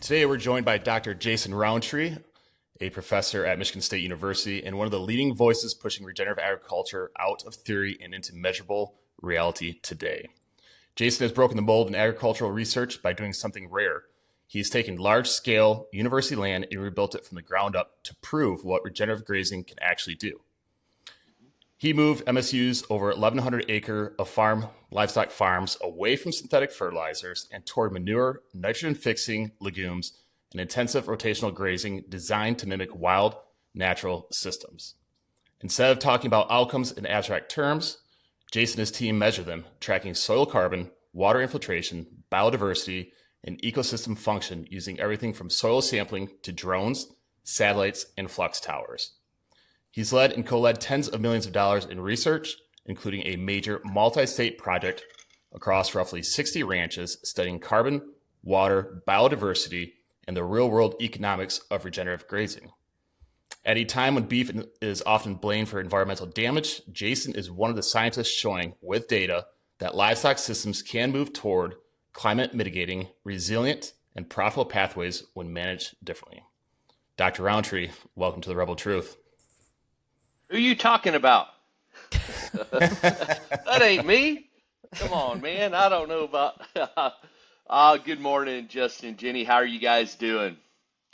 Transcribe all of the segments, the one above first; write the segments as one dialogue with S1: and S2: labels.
S1: Today we're joined by Dr. Jason Rowntree, a professor at Michigan State University and one of the leading voices pushing regenerative agriculture out of theory and into measurable reality today. Jason has broken the mold in agricultural research by doing something rare. He's taken large-scale university land and rebuilt it from the ground up to prove what regenerative grazing can actually do. He moved MSU's over 1,100 acre of livestock farms away from synthetic fertilizers and toward manure, nitrogen-fixing legumes, and intensive rotational grazing designed to mimic wild, natural systems. Instead of talking about outcomes in abstract terms, Jason and his team measure them, tracking soil carbon, water infiltration, biodiversity, and ecosystem function using everything from soil sampling to drones, satellites, and flux towers. He's led and co-led tens of millions of dollars in research, including a major multi-state project across roughly 60 ranches studying carbon, water, biodiversity, and the real-world economics of regenerative grazing. At a time when beef is often blamed for environmental damage, Jason is one of the scientists showing, with data, that livestock systems can move toward climate mitigating, resilient, and profitable pathways when managed differently. Dr. Rowntree, welcome to the Rebel Truth.
S2: Who you talking about? That ain't me. Come on, man. I don't know about. Good morning, Justin, Jenny. How are you guys doing?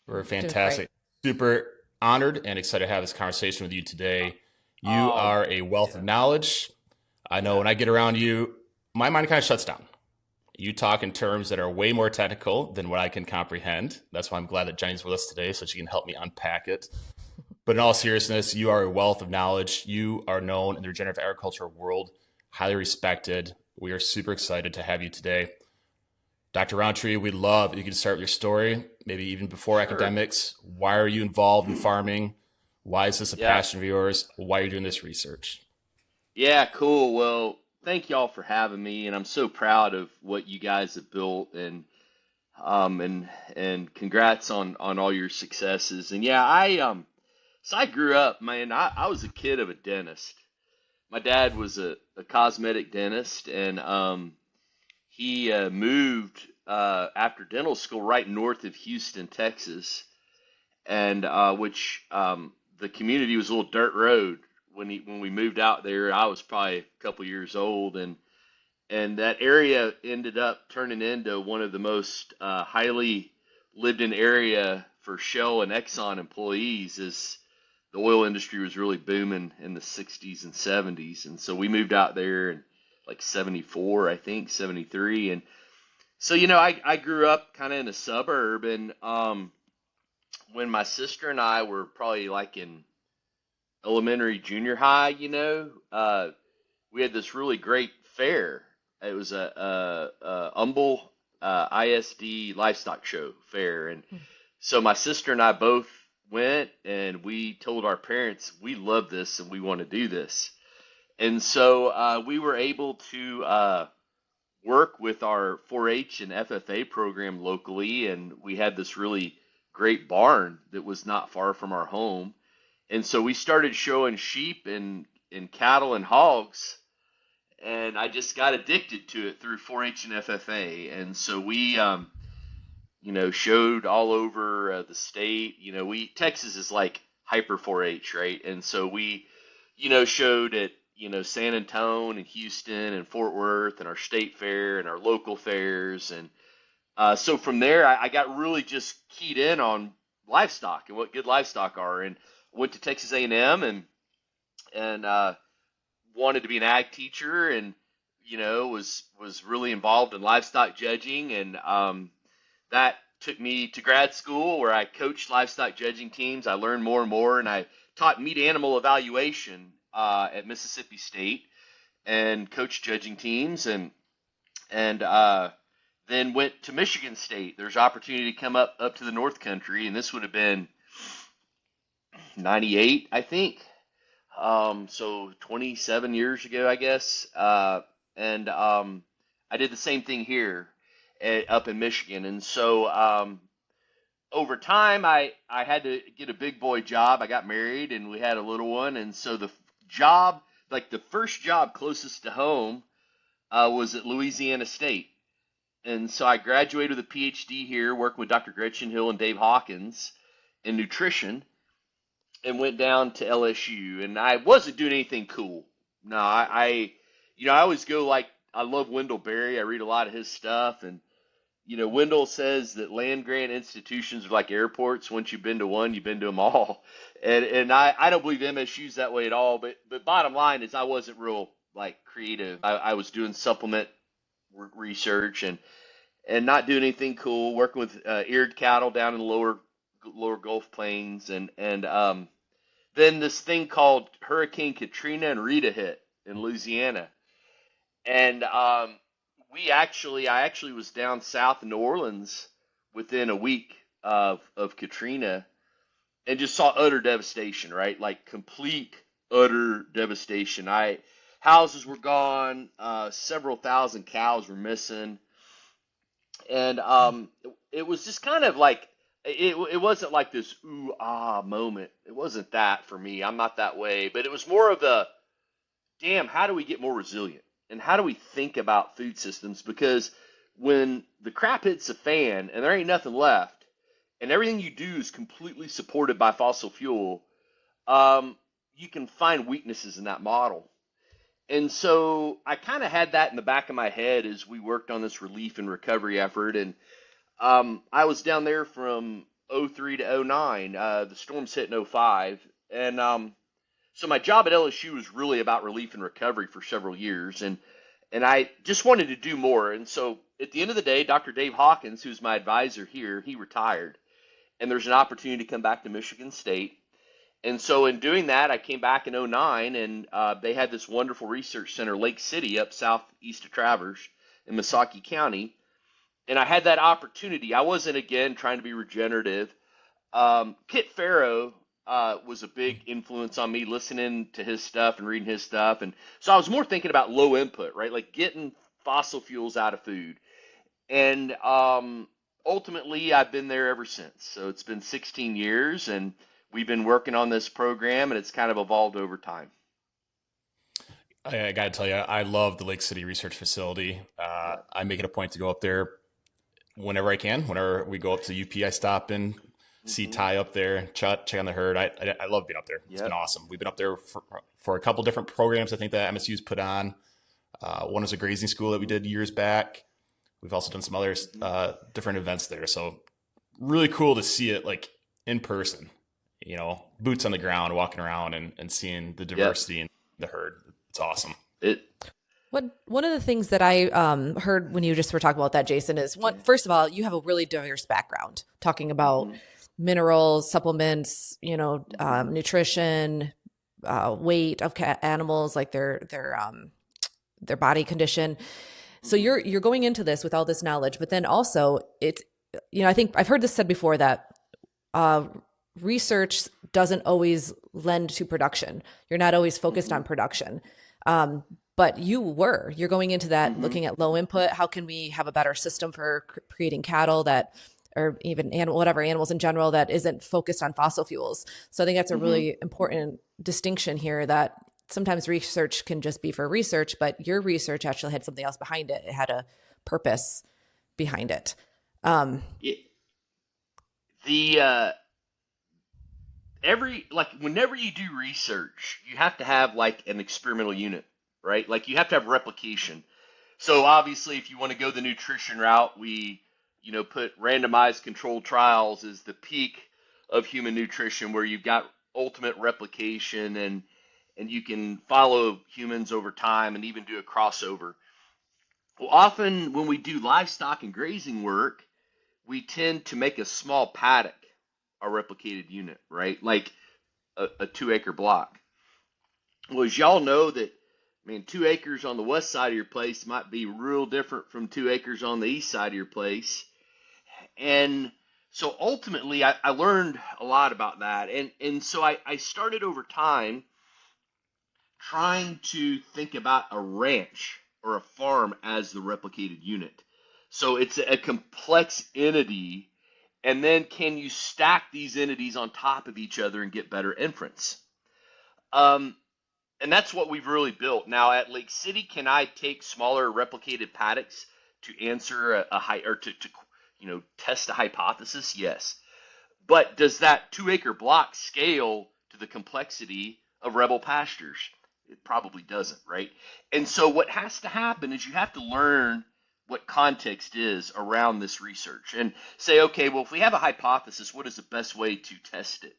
S1: We're fantastic. Super honored and excited to have this conversation with you today. You are a wealth of knowledge. I know when I get around you, my mind kind of shuts down. You talk in terms that are way more technical than what I can comprehend. That's why I'm glad that Jenny's with us today so she can help me unpack it. But in all seriousness, you are a wealth of knowledge. You are known in the regenerative agriculture world, highly respected. We are super excited to have you today. Dr. Rowntree, we'd love if you could start with your story, maybe even before academics. Why are you involved in farming? Why is this a passion of yours? Why are you doing this research?
S2: Yeah, cool. Well, thank y'all for having me, and I'm so proud of what you guys have built, and congrats on all your successes. And yeah, So I grew up, man. I was a kid of a dentist. My dad was a cosmetic dentist, and he moved after dental school right north of Houston, Texas, and which the community was a little dirt road when we moved out there. I was probably a couple years old, and that area ended up turning into one of the most highly lived in area for Shell and Exxon employees. As the oil industry was really booming in the 60s and 70s. And so we moved out there in like 74, I think, 73. And so, I grew up kind of in a suburb. And when my sister and I were probably like in elementary, junior high, we had this really great fair. It was a Humble ISD livestock show fair. And so my sister and I both went, and we told our parents we love this and we want to do this. And so we were able to work with our 4-H and FFA program locally, and we had this really great barn that was not far from our home. And so we started showing sheep and cattle and hogs, and I just got addicted to it through 4-H and FFA. And so we showed all over the state. Texas is like hyper 4-H, right? And so we, showed at, San Antonio and Houston and Fort Worth and our state fair and our local fairs. And so from there, I got really just keyed in on livestock and what good livestock are. And went to Texas A&M and wanted to be an ag teacher, and, was really involved in livestock judging. And that took me to grad school where I coached livestock judging teams. I learned more and more, and I taught meat animal evaluation at Mississippi State and coached judging teams, and then went to Michigan State. There's opportunity to come up to the North Country, and this would have been 98, I think. So 27 years ago, I guess. And I did the same thing here up in Michigan. And so over time, I had to get a big boy job. I got married and we had a little one. And so the first job closest to home was at Louisiana State. And so I graduated with a PhD here, working with Dr. Gretchen Hill and Dave Hawkins in nutrition, and went down to LSU. And I wasn't doing anything cool. No, I always go like, I love Wendell Berry. I read a lot of his stuff, and Wendell says that land grant institutions are like airports. Once you've been to one, you've been to them all. And I don't believe MSU's that way at all. But bottom line is I wasn't real like creative. I was doing supplement research and not doing anything cool. Working with eared cattle down in the lower Gulf Plains, and then this thing called Hurricane Katrina and Rita hit in Louisiana, and I actually was down south in New Orleans within a week of Katrina, and just saw utter devastation, right? Like complete utter devastation. Houses were gone, several thousand cows were missing, and it was just kind of like it wasn't like this ooh ah moment. It wasn't that for me. I'm not that way, but it was more of a damn, how do we get more resilient? And how do we think about food systems? Because when the crap hits the fan and there ain't nothing left, and everything you do is completely supported by fossil fuel, you can find weaknesses in that model. And so I kind of had that in the back of my head as we worked on this relief and recovery effort. And I was down there from '03 to '09. The storms hit in '05. And so my job at LSU was really about relief and recovery for several years, and I just wanted to do more. And so at the end of the day, Dr. Dave Hawkins, who's my advisor here, he retired, and there's an opportunity to come back to Michigan State. And so in doing that, I came back in '09, and they had this wonderful research center, Lake City, up southeast of Traverse in Missaukee County, and I had that opportunity. I wasn't, again, trying to be regenerative. Kit Farrow was a big influence on me, listening to his stuff and reading his stuff. And so I was more thinking about low input, right? Like getting fossil fuels out of food. And ultimately, I've been there ever since. So it's been 16 years, and we've been working on this program, and it's kind of evolved over time.
S1: I got to tell you, I love the Lake City Research Facility.
S2: Yeah.
S1: I make it a point to go up there whenever I can. Whenever we go up to UP, I stop in, see
S2: Mm-hmm.
S1: Ty up there, check on the herd. I love being up there. It's been
S2: Yep.
S1: awesome. We've been up there for a couple different programs I think that MSU's put on. One was a grazing school that we did years back. We've also done some other
S2: Mm-hmm.
S1: different events there. So really cool to see it like in person, boots on the ground, walking around and seeing the
S2: Yep.
S1: diversity in the herd. It's awesome.
S2: It.
S3: One of the things that I heard when you just were talking about that, Jason, is first of all, you have a really diverse background talking about
S2: Mm-hmm.
S3: minerals, supplements,
S2: Mm-hmm.
S3: nutrition, weight of animals, like their body condition. So
S2: Mm-hmm.
S3: you're going into this with all this knowledge, but then also it's, I think I've heard this said before that uh, research doesn't always lend to production. You're not always focused
S2: Mm-hmm.
S3: on production. But you're going into that
S2: Mm-hmm.
S3: looking at low input. How can we have a better system for creating cattle that, or even whatever animals in general, that isn't focused on fossil fuels? So I think that's a
S2: Mm-hmm.
S3: really important distinction here, that sometimes research can just be for research, but your research actually had something else behind it. It had a purpose behind it. Um,
S2: It, the every like whenever you do research, you have to have like an experimental unit, right? Like you have to have replication. So obviously, if you want to go the nutrition route, we put randomized controlled trials as the peak of human nutrition, where you've got ultimate replication, and you can follow humans over time and even do a crossover. Well, often when we do livestock and grazing work, we tend to make a small paddock a replicated unit, right? Like a 2 acre block. Well, as y'all know that, I mean, 2 acres on the west side of your place might be real different from 2 acres on the east side of your place. And so ultimately, I learned a lot about that. And so I started over time trying to think about a ranch or a farm as the replicated unit. So it's a complex entity, and then can you stack these entities on top of each other and get better inference? Um, and that's what we've really built. Now at Lake City, can I take smaller replicated paddocks to answer a high or to test a hypothesis? Yes. But does that 2 acre block scale to the complexity of Rebel Pastures? It probably doesn't, right? And so what has to happen is you have to learn what context is around this research and say, okay, well, if we have a hypothesis, what is the best way to test it?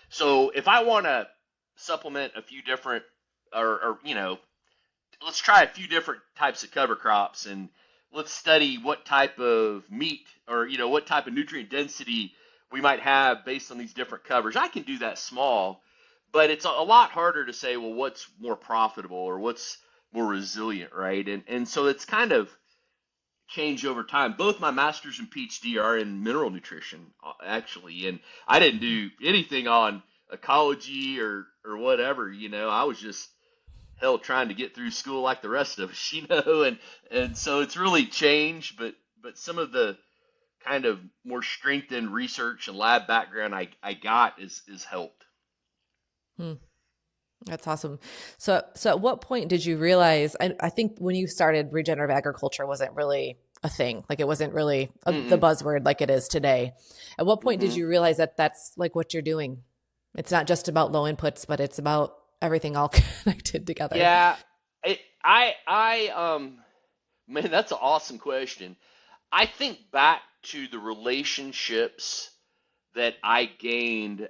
S2: So if I want to supplement a few different, or let's try a few different types of cover crops, and let's study what type of meat or what type of nutrient density we might have based on these different covers. I can do that small, but it's a lot harder to say, well, what's more profitable or what's more resilient, right? And so it's kind of changed over time. Both my master's and PhD are in mineral nutrition, actually, and I didn't do anything on ecology or whatever. I was just hell trying to get through school like the rest of us, and so it's really changed. But some of the kind of more strengthened research and lab background I got is helped.
S3: That's awesome. So at what point did you realize, I think when you started, regenerative agriculture wasn't really a thing. Like it wasn't really the buzzword like it is today. At what point did you realize that that's like what you're doing? It's not just about low inputs, but it's about everything all connected together.
S2: Yeah. Man, that's an awesome question. I think back to the relationships that I gained,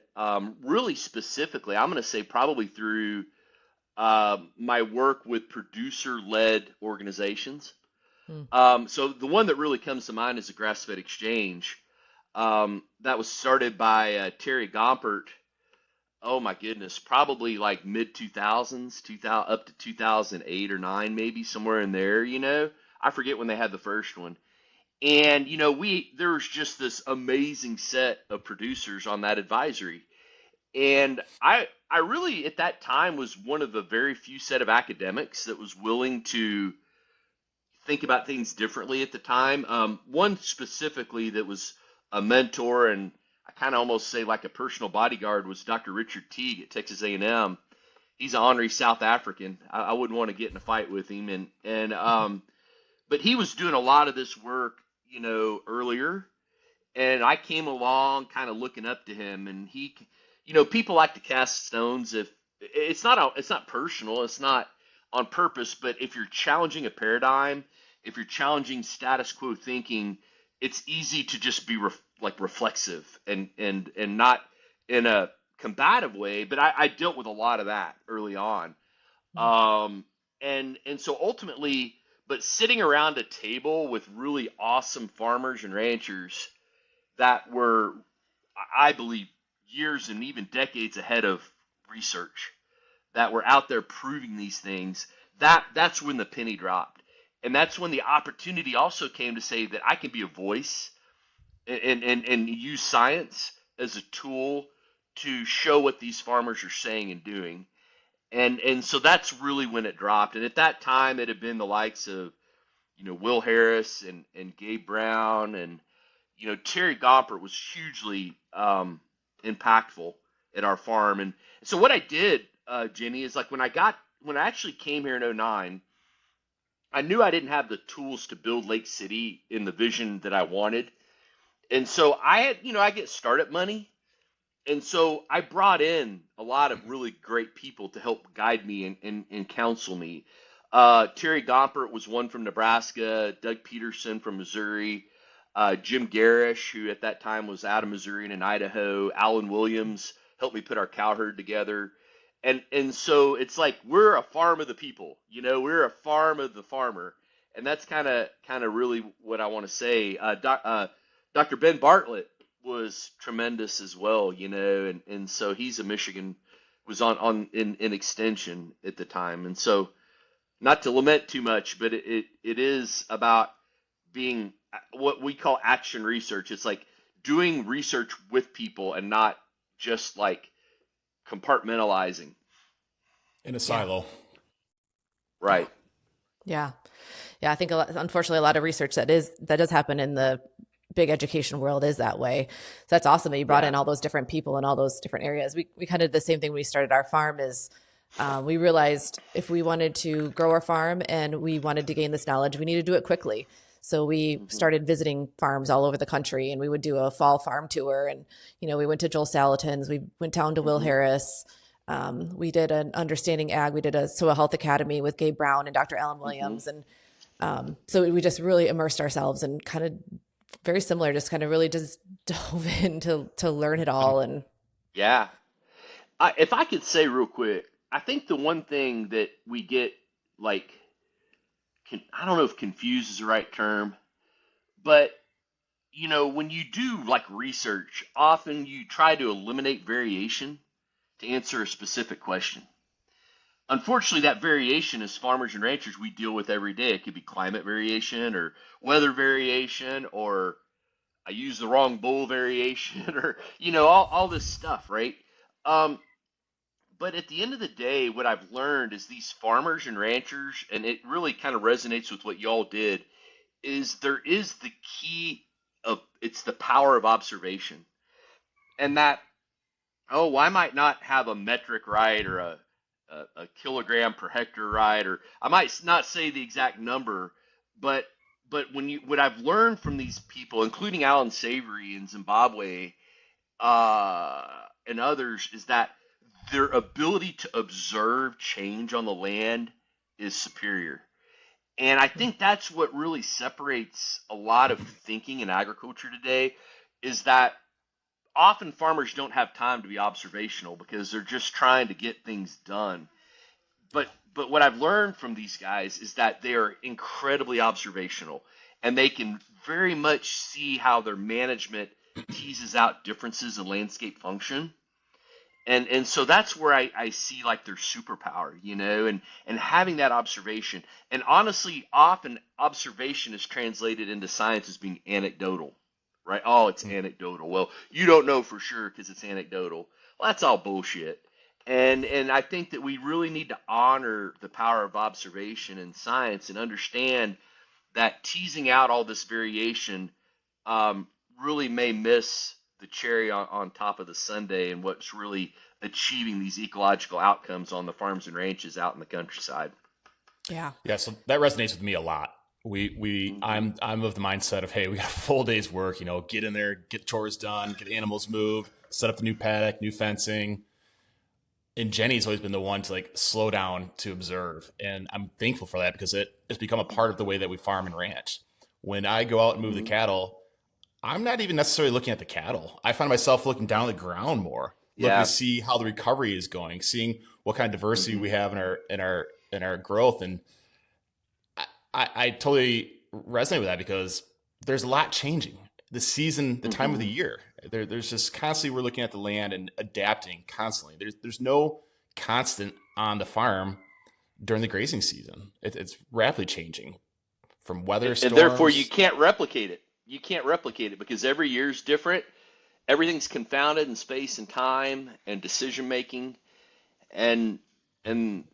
S2: really specifically, I'm going to say probably through my work with producer-led organizations. So the one that really comes to mind is the Grass-Fed Exchange. That was started by Terry Gompert. Oh my goodness, probably like mid 2000s, 2000 up to 2008 or 9, maybe somewhere in there. I forget when they had the first one. And there was just this amazing set of producers on that advisory, and I really at that time was one of the very few set of academics that was willing to think about things differently at the time. One specifically that was a mentor and I kind of almost say like a personal bodyguard was Dr. Richard Teague at Texas A&M. He's an honorary South African. I wouldn't want to get in a fight with him, but he was doing a lot of this work earlier, and I came along kind of looking up to him, and he, people like to cast stones if it's not personal, it's not on purpose, but if you're challenging a paradigm, if you're challenging status quo thinking, it's easy to just be reflexive and not in a combative way, but I dealt with a lot of that early on. And so ultimately, but sitting around a table with really awesome farmers and ranchers that were, I believe, years and even decades ahead of research, that were out there proving these things, that's when the penny dropped. And that's when the opportunity also came to say that I can be a voice and use science as a tool to show what these farmers are saying and doing. And so that's really when it dropped. And at that time, it had been the likes of, Will Harris and Gabe Brown and, Terry Gompert was hugely impactful at our farm. And so what I did, Jenny, is like when I actually came here in '09, I knew I didn't have the tools to build Lake City in the vision that I wanted. And so I had, I get startup money. And so I brought in a lot of really great people to help guide me and counsel me. Terry Gompert was one from Nebraska, Doug Peterson from Missouri, Jim Garish, who at that time was out of Missouri and in Idaho, Alan Williams helped me put our cow herd together. And so it's like we're a farm of the people, we're a farm of the farmer. And that's kind of really what I want to say. Dr. Ben Bartlett was tremendous as well, and so he's a Michigan, was in extension at the time. And so not to lament too much, but it is about being what we call action research. It's like doing research with people and not just like compartmentalizing
S1: in a silo.
S2: Right.
S3: Yeah. I think unfortunately a lot of research that does happen in the big education world is that way. So that's awesome that you brought in all those different people in all those different areas. We kind of did the same thing when we started our farm is We realized if we wanted to grow our farm and we wanted to gain this knowledge, we needed to do it quickly. So we
S2: Mm-hmm.
S3: started visiting farms all over the country, and we would do a fall farm tour. And, we went to Joel Salatin's, we went down to Will
S2: Mm-hmm.
S3: Harris. We did an Understanding Ag. We did a Soil Health Academy with Gabe Brown and Dr. Alan
S2: Mm-hmm.
S3: Williams. And so we just really immersed ourselves and kind of very similar, just kind of really just dove in to learn it all. And
S2: Yeah. If I could say real quick, I think the one thing that we get, like, I don't know if confused is the right term, but when you do like research, often you try to eliminate variation to answer a specific question. Unfortunately, that variation as farmers and ranchers we deal with every day. It could be climate variation or weather variation, or I use the wrong bull variation, or all this stuff, right? Um, but at the end of the day, what I've learned is these farmers and ranchers, and it really kind of resonates with what y'all did, is there is the key of it's the power of observation. And that, oh, I might not have a metric right, or a kilogram per hectare right, or I might not say the exact number, but what I've learned from these people, including Alan Savory in Zimbabwe, uh, and others, is that their ability to observe change on the land is superior. And I think that's what really separates a lot of thinking in agriculture today, is that often farmers don't have time to be observational because they're just trying to get things done. But what I've learned from these guys is that they are incredibly observational, and they can very much see how their management teases out differences in landscape function. And so that's where I see like their superpower, and having that observation. And honestly, often observation is translated into science as being anecdotal, right? Oh, it's anecdotal. Well, you don't know for sure because it's anecdotal. Well, that's all bullshit. And I think that we really need to honor the power of observation in science and understand that teasing out all this variation um, really may miss the cherry on top of the sundae and what's really achieving these ecological outcomes on the farms and ranches out in the countryside.
S3: yeah.
S1: Yeah, so that resonates with me a lot.
S2: Mm-hmm.
S1: I'm of the mindset of, hey, we got a full day's work, get in there, get chores done, get animals moved, set up the new paddock, new fencing. And Jenny's always been the one to like slow down to observe. And I'm thankful for that because it's become a part of the way that we farm and ranch. When I go out and move the
S2: Mm-hmm.
S1: cattle, I'm not even necessarily looking at the cattle. I find myself looking down at the ground more, looking to
S2: Yeah.
S1: see how the recovery is going, seeing what kind of diversity
S2: Mm-hmm.
S1: we have in our growth. And I totally resonate with that because there's a lot changing. The season, the time of
S2: Mm-hmm.
S1: the year, there's just constantly we're looking at the land and adapting constantly. There's no constant on the farm during the grazing season. It's rapidly changing from weather
S2: And therefore, you
S1: storms.
S2: can't replicate it. You can't replicate it because every year's different. Everything's confounded in space and time and decision making. And and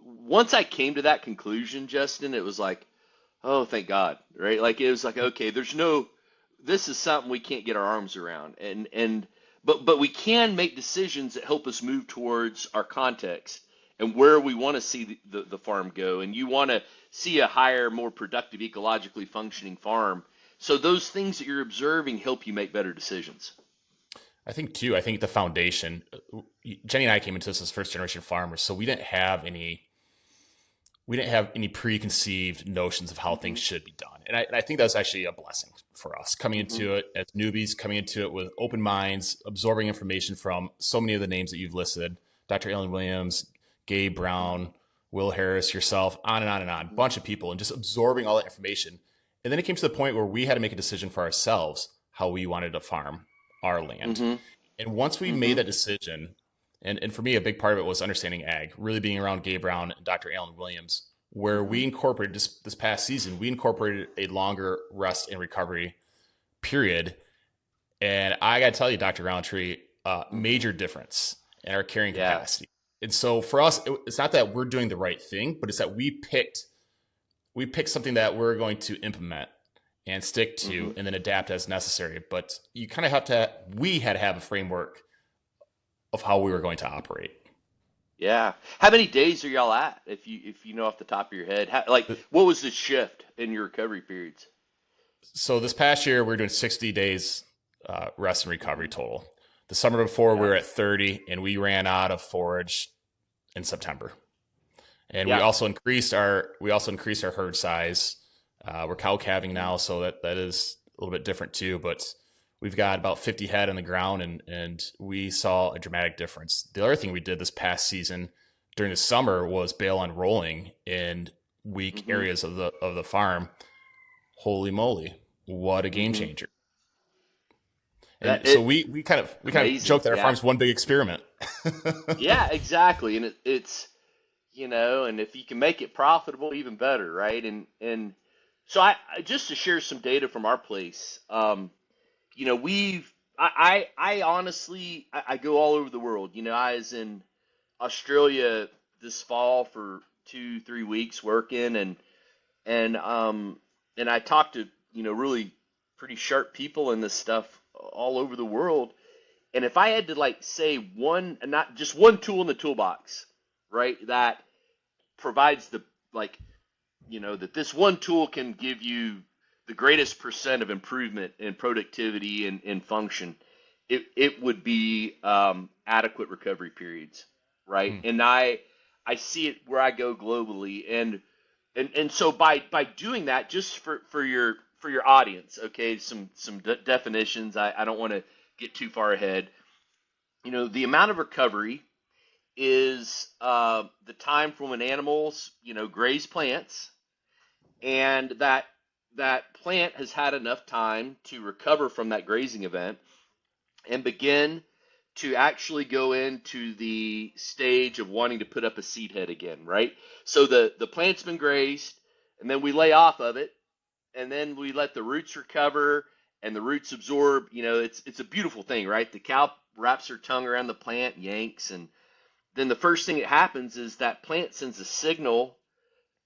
S2: once I came to that conclusion, Justin, it was like, oh, thank God, right? Like it was like, okay, this is something we can't get our arms around, but we can make decisions that help us move towards our context and where we want to see the farm go. And you want to see a higher, more productive, ecologically functioning farm. So those things that you're observing help you make better decisions.
S1: I think too. I think the foundation. Jenny and I came into this as first generation farmers, so we didn't have any preconceived notions of how
S2: Mm-hmm.
S1: things should be done. And I think that's actually a blessing for us coming
S2: Mm-hmm.
S1: into it as newbies, coming into it with open minds, absorbing information from so many of the names that you've listed, Dr. Alan Williams, Gabe Brown, Will Harris, yourself, on and on and on, bunch of people, and just absorbing all that information. And then it came to the point where we had to make a decision for ourselves how we wanted to farm our land.
S2: Mm-hmm.
S1: And once we
S2: Mm-hmm.
S1: made that decision, and for me, a big part of it was understanding ag, really being around Gabe Brown and Dr. Alan Williams, where
S2: Mm-hmm.
S1: we incorporated this past season, we incorporated a longer rest and recovery period. And I got to tell you, Dr. Rowntree,
S2: Mm-hmm.
S1: major difference in our carrying
S2: Yeah.
S1: capacity. And so for us, it's not that we're doing the right thing, but it's that we picked something that we're going to implement and stick
S2: Mm-hmm.
S1: to and then adapt as necessary. But you kind of we had to have a framework of how we were going to operate.
S2: Yeah. How many days are y'all at? If you know off the top of your head, what was the shift in your recovery periods?
S1: So this past year, we are doing 60 days rest and recovery total. The summer before, we
S2: Yeah.
S1: were at 30, and we ran out of forage in September. And
S2: Yeah.
S1: we also increased our herd size. We're cow calving now, so that is a little bit different too. But we've got about 50 head on the ground, and we saw a dramatic difference. The other thing we did this past season during the summer was bale on rolling in weak
S2: Mm-hmm.
S1: areas of the farm. Holy moly, what a game
S2: Mm-hmm.
S1: changer!
S2: That
S1: And so
S2: it
S1: we kind of
S2: amazing.
S1: joke that our
S2: Yeah.
S1: farm's one big experiment.
S2: Yeah, exactly. And it's and if you can make it profitable, even better, right? And so just to share some data from our place, we've I honestly I go all over the world. I was in Australia this fall for 2-3 weeks working, and I talked to really pretty sharp people in this stuff all over the world. And if I had to like say one, not just one tool in the toolbox, right, that provides the like that this one tool can give you the greatest percent of improvement in productivity and function, it would be adequate recovery periods, right?
S1: Hmm.
S2: And I see it where I go globally, and so by doing that, just for your audience, okay, some definitions. I don't want to get too far ahead. The amount of recovery is the time from when animals graze plants, and that plant has had enough time to recover from that grazing event and begin to actually go into the stage of wanting to put up a seed head again, right? So the plant's been grazed, and then we lay off of it, and then we let the roots recover, and the roots absorb. It's a beautiful thing, right? The cow wraps her tongue around the plant, yanks, and then the first thing that happens is that plant sends a signal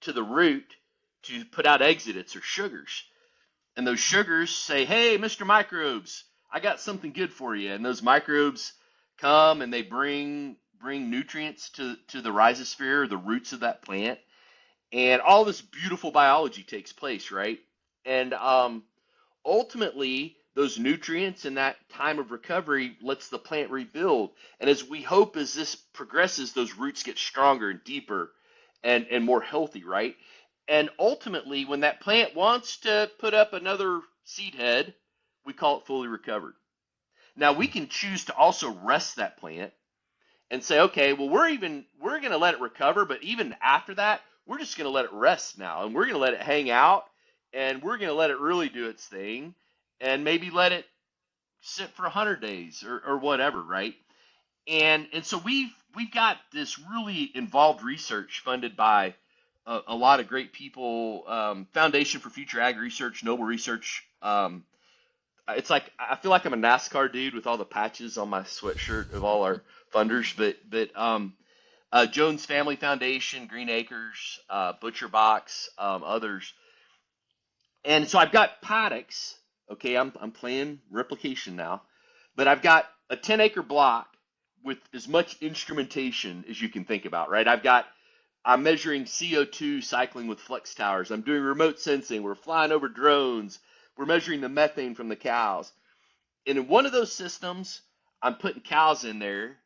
S2: to the root to put out exudates or sugars. And those sugars say, hey, Mr. Microbes, I got something good for you. And those microbes come and they bring nutrients to the rhizosphere, the roots of that plant. And all this beautiful biology takes place, right? And ultimately, those nutrients and that time of recovery lets the plant rebuild. And as we hope, as this progresses, those roots get stronger and deeper and more healthy, right? And ultimately, when that plant wants to put up another seed head, we call it fully recovered. Now we can choose to also rest that plant and say, okay, well, we're going to let it recover, but even after that, we're just going to let it rest now, and we're going to let it hang out, and we're going to let it really do its thing, and maybe let it sit for 100 days or whatever, right? And so we've got this really involved research funded by a lot of great people, Foundation for Future Ag Research, Noble Research. It's like I feel like I'm a NASCAR dude with all the patches on my sweatshirt of all our funders, but Jones Family Foundation, Green Acres, Butcher Box, others. And so I've got paddocks. Okay, I'm playing replication now, but I've got a 10-acre block with as much instrumentation as you can think about, right? I'm measuring CO2 cycling with flex towers. I'm doing remote sensing. We're flying over drones. We're measuring the methane from the cows. And in one of those systems, I'm putting cows in there,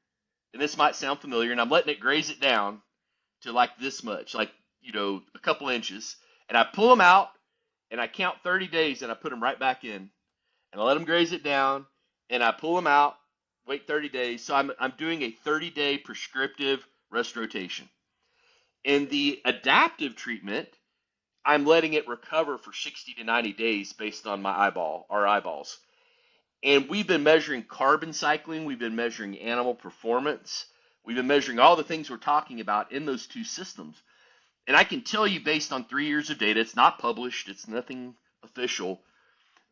S2: and this might sound familiar, and I'm letting it graze it down to like this much, like, a couple inches. And I pull them out, and I count 30 days, and I put them right back in. And I let them graze it down, and I pull them out, wait 30 days. So I'm doing a 30-day prescriptive rest rotation. In the adaptive treatment, I'm letting it recover for 60 to 90 days based on our eyeballs. And we've been measuring carbon cycling. We've been measuring animal performance. We've been measuring all the things we're talking about in those two systems. And I can tell you based on 3 years of data, it's not published, it's nothing official,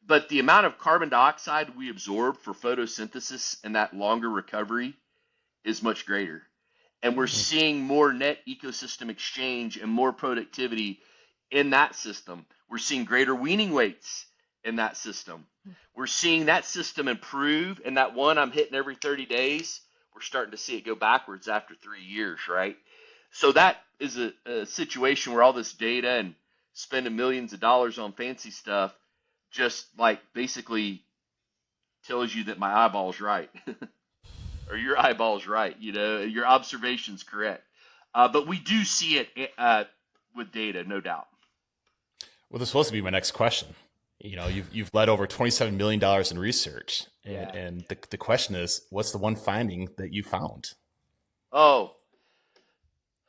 S2: but the amount of carbon dioxide we absorb for photosynthesis and that longer recovery is much greater. And we're seeing more net ecosystem exchange and more productivity in that system. We're seeing greater weaning weights in that system. We're seeing that system improve, and that one I'm hitting every 30 days, we're starting to see it go backwards after 3 years, right? So that is a situation where all this data and spending millions of dollars on fancy stuff just like basically tells you that my eyeball's right or your eyeball's right, your observation's correct. But we do see it with data, no doubt.
S1: Well, this was supposed to be my next question. You've led over $27 million in research. And the question is, what's the one finding that you found?
S2: Oh,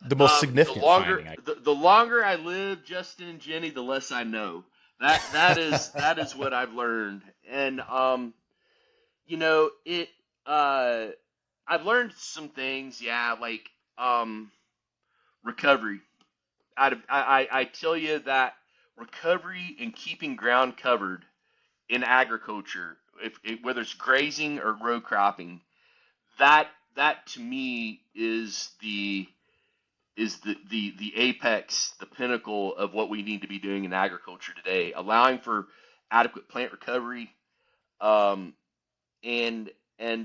S1: the most significant finding.
S2: The longer I live, Justin and Jenny, the less I know. That is what I've learned. And I've learned some things, like recovery. I tell you that recovery and keeping ground covered in agriculture, whether it's grazing or row cropping, that to me is the apex, the pinnacle of what we need to be doing in agriculture today, allowing for adequate plant recovery, and in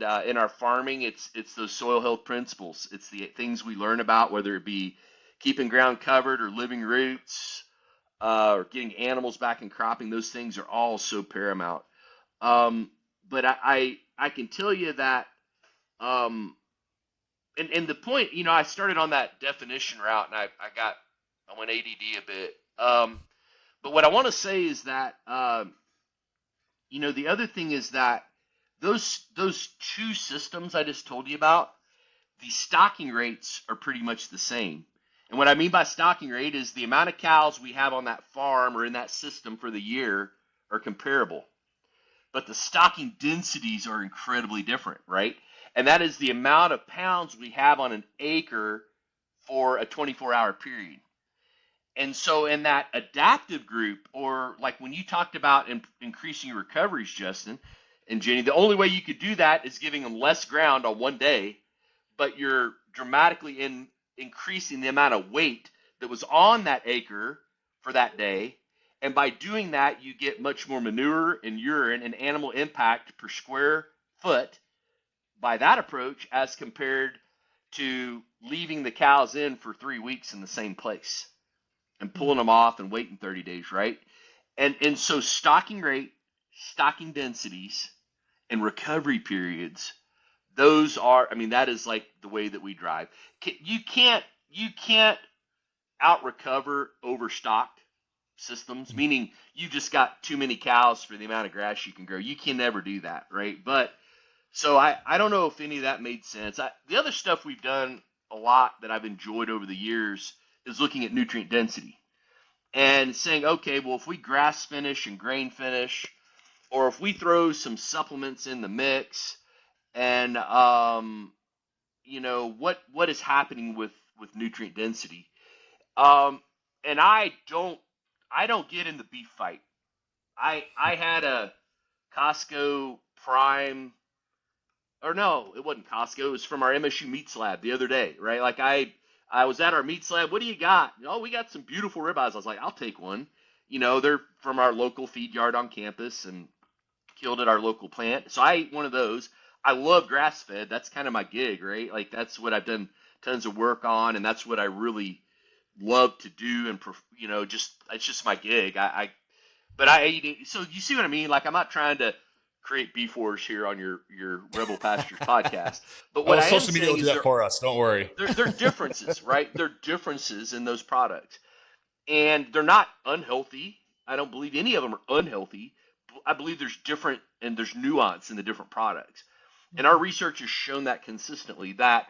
S2: our farming, it's those soil health principles. It's the things we learn about, whether it be keeping ground covered or living roots, or getting animals back in cropping. Those things are all so paramount. But I can tell you that, and the point, I started on that definition route, and I went ADD a bit. But what I want to say is that, the other thing is that those two systems I just told you about, the stocking rates are pretty much the same. And what I mean by stocking rate is the amount of cows we have on that farm or in that system for the year are comparable. But the stocking densities are incredibly different, right? And that is the amount of pounds we have on an acre for a 24-hour period. And so in that adaptive group, or like when you talked about increasing your recoveries, Justin and Jenny, the only way you could do that is giving them less ground on one day, but you're dramatically increasing the amount of weight that was on that acre for that day. And by doing that, you get much more manure and urine and animal impact per square foot by that approach as compared to leaving the cows in for 3 weeks in the same place and pulling them off and waiting 30 days, right? And so stocking rate, stocking densities, and recovery periods, those are, that is like the way that we drive. You can't out-recover overstocked systems, meaning you just got too many cows for the amount of grass you can grow. You can never do that, right? But so I don't know if any of that made sense. The other stuff we've done a lot that I've enjoyed over the years is looking at nutrient density and saying, okay, well, if we grass finish and grain finish, or if we throw some supplements in the mix, and what is happening with nutrient density. And I don't get in the beef fight. I had a Costco Prime, or no, it wasn't Costco. It was from our MSU Meats Lab the other day, right? Like I was at our Meats Lab. What do you got? Oh, we got some beautiful ribeyes. I was like, I'll take one. They're from our local feed yard on campus and killed at our local plant. So I ate one of those. I love grass-fed. That's kind of my gig, right? Like that's what I've done tons of work on, and that's what I really love to do. And it's just my gig. But I eat it. So you see what I mean? Like I'm not trying to create beef wars here on your Rebel Pastures podcast. But what I am
S1: social media
S2: saying
S1: will do
S2: is
S1: that for us. Don't worry.
S2: There are differences, right? There are differences in those products, and they're not unhealthy. I don't believe any of them are unhealthy. I believe there's nuance in the different products. And our research has shown that consistently, that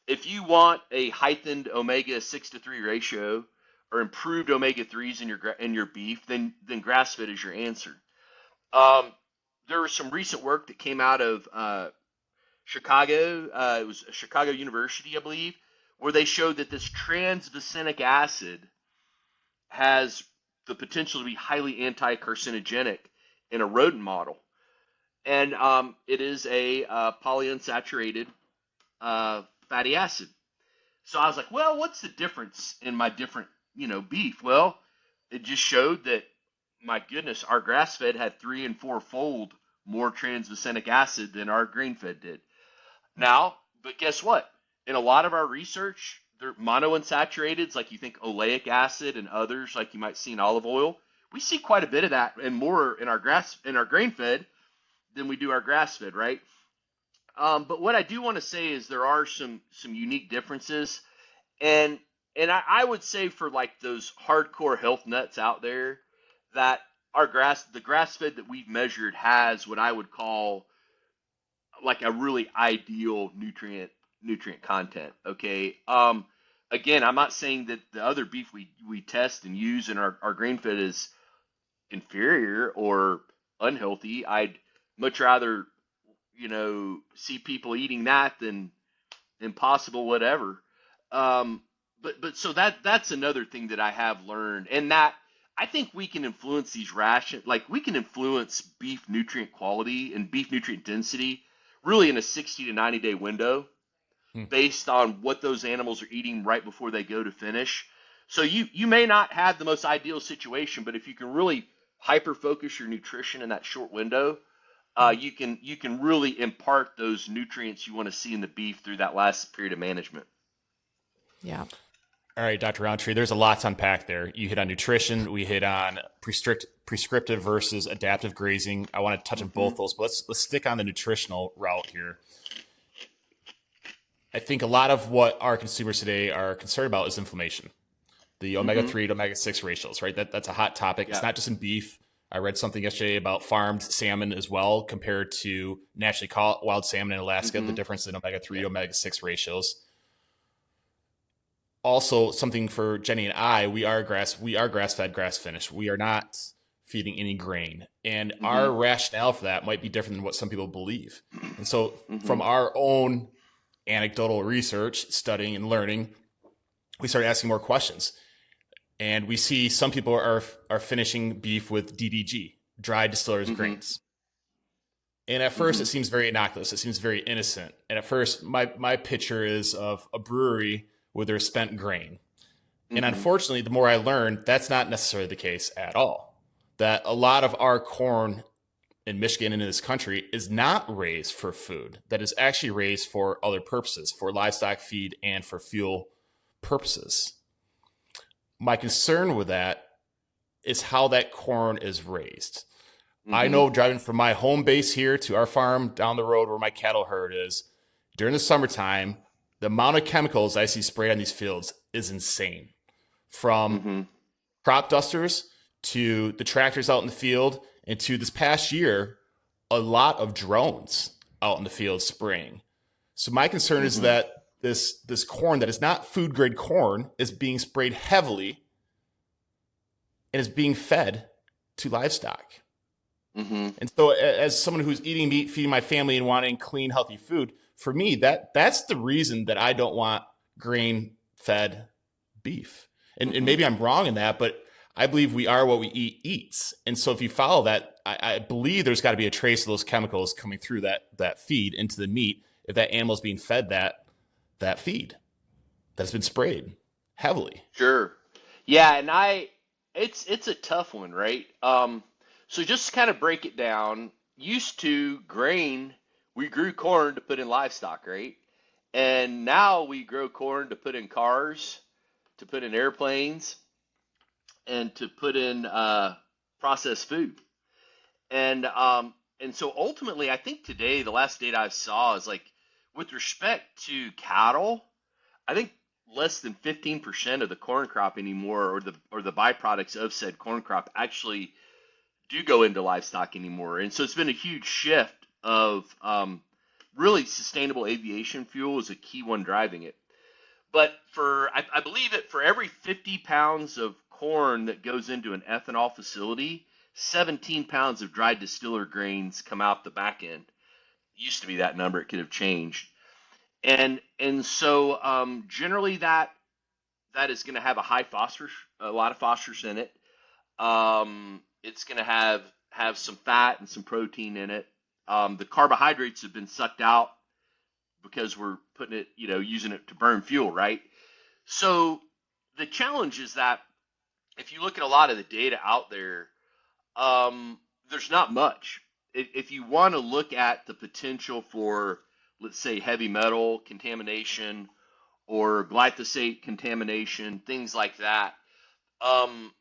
S2: if you want a heightened omega 6-to-3 ratio or improved omega 3s in your beef, then grass-fed is your answer. There was some recent work that came out of Chicago. It was Chicago University, I believe, where they showed that this transvicinic acid has the potential to be highly anti-carcinogenic in a rodent model. And it is a polyunsaturated fatty acid. So I was like, well, what's the difference in my different, beef? Well, it just showed that, my goodness, our grass-fed had 3- and 4-fold more transvicinic acid than our grain-fed did. Now, but guess what? In a lot of our research, they're monounsaturated, like you think oleic acid and others, like you might see in olive oil. We see quite a bit of that and more in our grain fed than we do our grass fed, right? But what I do want to say is there are some unique differences, and I would say for like those hardcore health nuts out there, that the grass fed that we've measured has what I would call like a really ideal nutrient content. Okay. Again, I'm not saying that the other beef we test and use in our grain fed is inferior or unhealthy. I'd much rather, see people eating that than impossible whatever. But so that's another thing that I have learned, and that I think we can influence these ration, like we can influence beef nutrient quality and beef nutrient density really in a 60 to 90-day window
S1: Hmm.
S2: based on what those animals are eating right before they go to finish. So you may not have the most ideal situation, but if you can really hyper focus your nutrition in that short window, you can really impart those nutrients you want to see in the beef through that last period of management.
S3: Yeah.
S1: All right, Dr. Rowntree, there's a lot to unpack there. You hit on nutrition. We hit on prescriptive versus adaptive grazing. I want to touch on both those, but let's stick on the nutritional route here. I think a lot of what our consumers today are concerned about is inflammation. The omega-3 to omega-6 ratios, right? That's a hot topic.
S2: Yeah.
S1: It's not just in beef. I read something yesterday about farmed salmon as well compared to naturally caught wild salmon in Alaska, the difference in omega-3 to omega-6 ratios. Also, something for Jenny and I, we are grass-fed, grass-finished. We are not feeding any grain. And our rationale for that might be different than what some people believe. And so from our own anecdotal research, studying and learning, we started asking more questions. And we see some people are finishing beef with DDG, dried distillers grains. And at first, it seems very innocuous. It seems very innocent. And at first, my picture is of a brewery with their spent grain. And unfortunately, the more I learned, that's not necessarily the case at all. That a lot of our corn in Michigan and in this country is not raised for food, that is actually raised for other purposes, for livestock feed and for fuel purposes. My concern with that is how that corn is raised. I know driving from my home base here to our farm down the road where my cattle herd is, during the summertime, the amount of chemicals I see sprayed on these fields is insane. From crop dusters to the tractors out in the field, and to this past year, a lot of drones out in the field spraying. So my concern is that this corn that is not food grade corn is being sprayed heavily and is being fed to livestock. And so as someone who's eating meat, feeding my family and wanting clean, healthy food, for me, that's the reason that I don't want grain fed beef. And maybe I'm wrong in that, but I believe we are what we eat eats. And so if you follow that, I believe there's got to be a trace of those chemicals coming through that feed into the meat if that animal is being fed that feed that's been sprayed heavily.
S2: Sure. Yeah, and it's a tough one, right? So just to kind of break it down, used to grain, we grew corn to put in livestock, right? And now we grow corn to put in cars, to put in airplanes, and to put in processed food. And so ultimately, I think today the last data I saw is like with respect to cattle, I think less than 15% of the corn crop anymore, or the byproducts of said corn crop, actually do go into livestock anymore. And so it's been a huge shift of really sustainable aviation fuel is a key one driving it. But I believe that for every 50 pounds of corn that goes into an ethanol facility, 17 pounds of dried distiller grains come out the back end. It used to be that number; it could have changed. And so generally that is going to have a lot of phosphorus in it. It's going to have some fat and some protein in it. The carbohydrates have been sucked out because we're putting it, using it to burn fuel, right? So the challenge is that if you look at a lot of the data out there, there's not much. If you want to look at the potential for let's say, heavy metal contamination or glyphosate contamination, things like that. Um,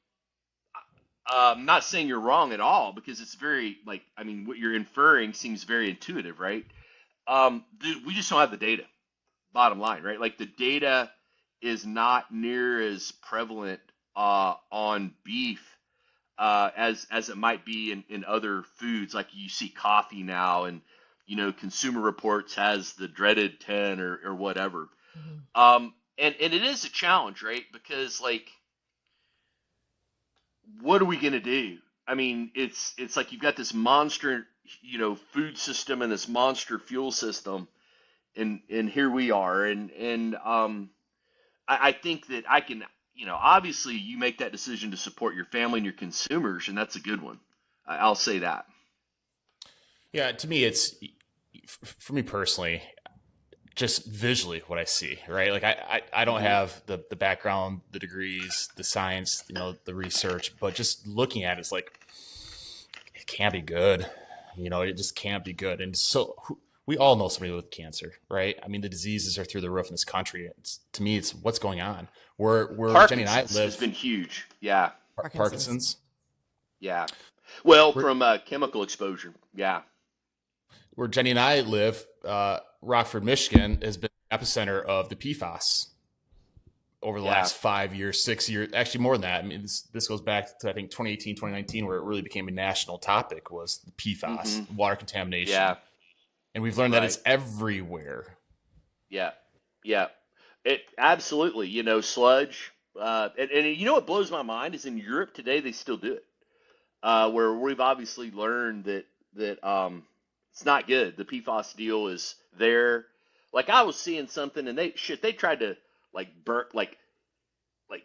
S2: I'm not saying you're wrong at all because it's very like I mean what you're inferring seems very intuitive, right? We just don't have the data. Bottom line, right? Like the data is not near as prevalent on beef as it might be in other foods. Like you see coffee now, and Consumer Reports has the dreaded 10 or whatever.
S3: Mhm.
S2: And it is a challenge, right? Because like, what are we gonna do? I mean, it's like you've got this monster, food system and this monster fuel system, and here we are, and I think that I can, obviously you make that decision to support your family and your consumers, and that's a good one. I'll say that.
S1: Yeah, to me, it's for me personally, just visually what I see, right? Like I don't
S2: Hmm.
S1: have the background, the degrees, the science, the research, but just looking at it, it's like it can't be good. It just can't be good. And so we all know somebody with cancer, right? I mean, the diseases are through the roof in this country. To me, it's what's going on. Where Jenny and I
S2: Parkinson's has
S1: live,
S2: been huge. Yeah,
S3: Parkinson's.
S1: Parkinson's.
S2: yeah. Well,
S1: Where
S2: from chemical exposure. Yeah.
S1: where Jenny and I live, Rockford, Michigan, has been the epicenter of the PFAS over the
S2: Yeah.
S1: last 5 years, 6 years, actually more than that. I mean, this goes back to I think 2018, 2019, where it really became a national topic was the
S2: Hmm.
S1: PFAS, water contamination,
S2: Yeah.
S1: and we've learned that
S2: Right.
S1: it's everywhere.
S2: Yeah. Yeah. It absolutely. Sludge. And you know what blows my mind is in Europe today they still do it. Where we've obviously learned that it's not good. The PFAS deal is there. Like I was seeing something, and they tried to like burn like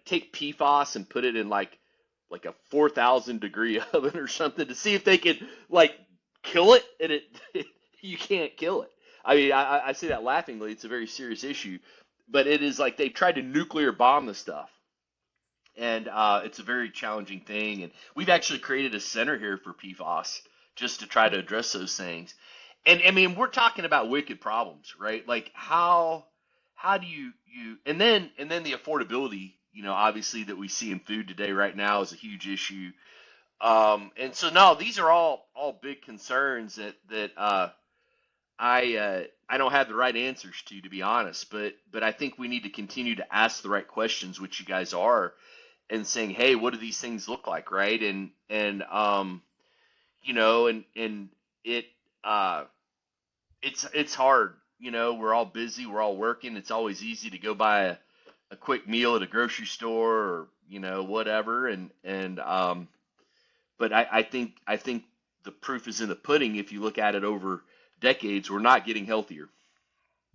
S2: take PFAS and put it in like a 4,000 degree oven or something to see if they could like kill it, and you can't kill it. I mean, I say that laughingly. It's a very serious issue, but it is like they tried to nuclear bomb the stuff, and it's a very challenging thing. And we've actually created a center here for PFAS just to try to address those things. And I mean, we're talking about wicked problems, right? Like how do you and then the affordability, obviously that we see in food today right now is a huge issue. And so no, these are all big concerns that I don't have the right answers to be honest, but I think we need to continue to ask the right questions, which you guys are, and saying, hey, what do these things look like, right? And it uh it's hard. We're all busy, we're all working. It's always easy to go buy a quick meal at a grocery store or whatever. And but I think the proof is in the pudding. If you look at it over decades, we're not getting healthier.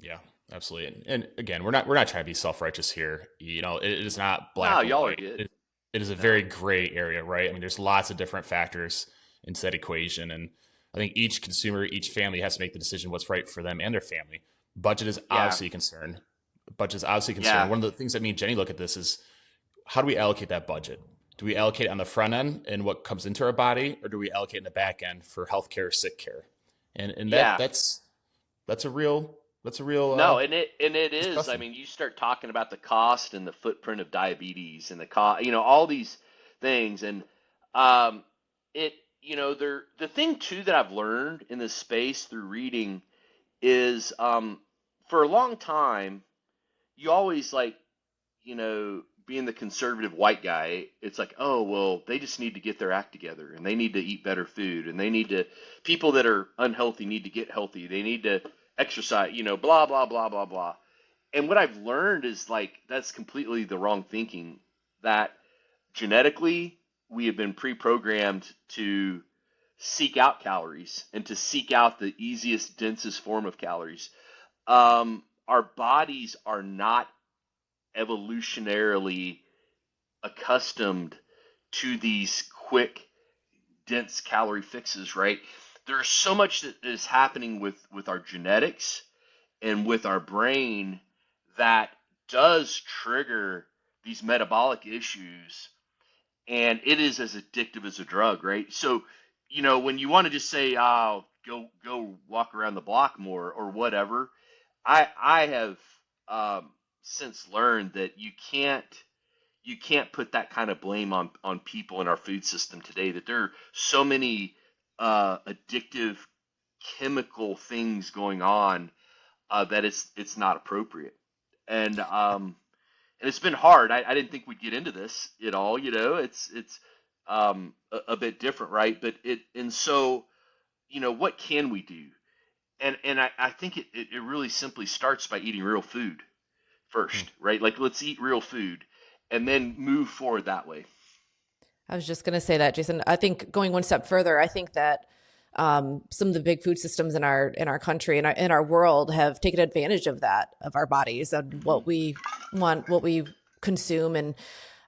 S1: Yeah, absolutely. And again, we're not trying to be self righteous here. It is not
S2: No,
S1: black and
S2: y'all are
S1: white.
S2: good.
S1: It is a very
S2: No.
S1: gray area, right? I mean, there's lots of different factors into that equation, and I think each consumer, each family has to make the decision what's right for them and their family. Budget is
S2: Yeah.
S1: obviously a concern. Budget is obviously a concern.
S2: Yeah.
S1: One of the things that me and Jenny look at this is how do we allocate that budget? Do we allocate on the front end and what comes into our body, or do we allocate in the back end for healthcare, sick care? And
S2: Yeah.
S1: that's a real
S2: No, and it is. I
S1: discussion.
S2: mean, you start talking about the cost and the footprint of diabetes and the cost, all these things, and um, it, the thing too that I've learned in this space through reading is, for a long time, you always like, being the conservative white guy, it's like, oh, well, they just need to get their act together and they need to eat better food and people that are unhealthy need to get healthy. They need to exercise, blah, blah, blah, blah, blah. And what I've learned is like, that's completely the wrong thinking. That genetically, we have been pre programmed to seek out calories and to seek out the easiest, densest form of calories. Our bodies are not evolutionarily accustomed to these quick, dense calorie fixes, right? There's so much that is happening with our genetics and with our brain that does trigger these metabolic issues, and it is as addictive as a drug, right? So when you want to just say, "Oh, go walk around the block more" or whatever, I have since learned that you can't put that kind of blame on people in our food system today. That there are so many addictive chemical things going on that it's not appropriate. And it's been hard. I didn't think we'd get into this at all. It's a bit different, right? But so what can we do? And I think it really simply starts by eating real food
S1: Hmm.
S2: first, right? Like, let's eat real food and then move forward that way.
S3: I was just going to say that, Jason. I think going one step further, I think that some of the big food systems in our country and in our world have taken advantage of that, of our bodies and
S2: Hmm.
S3: what we want, what we consume, and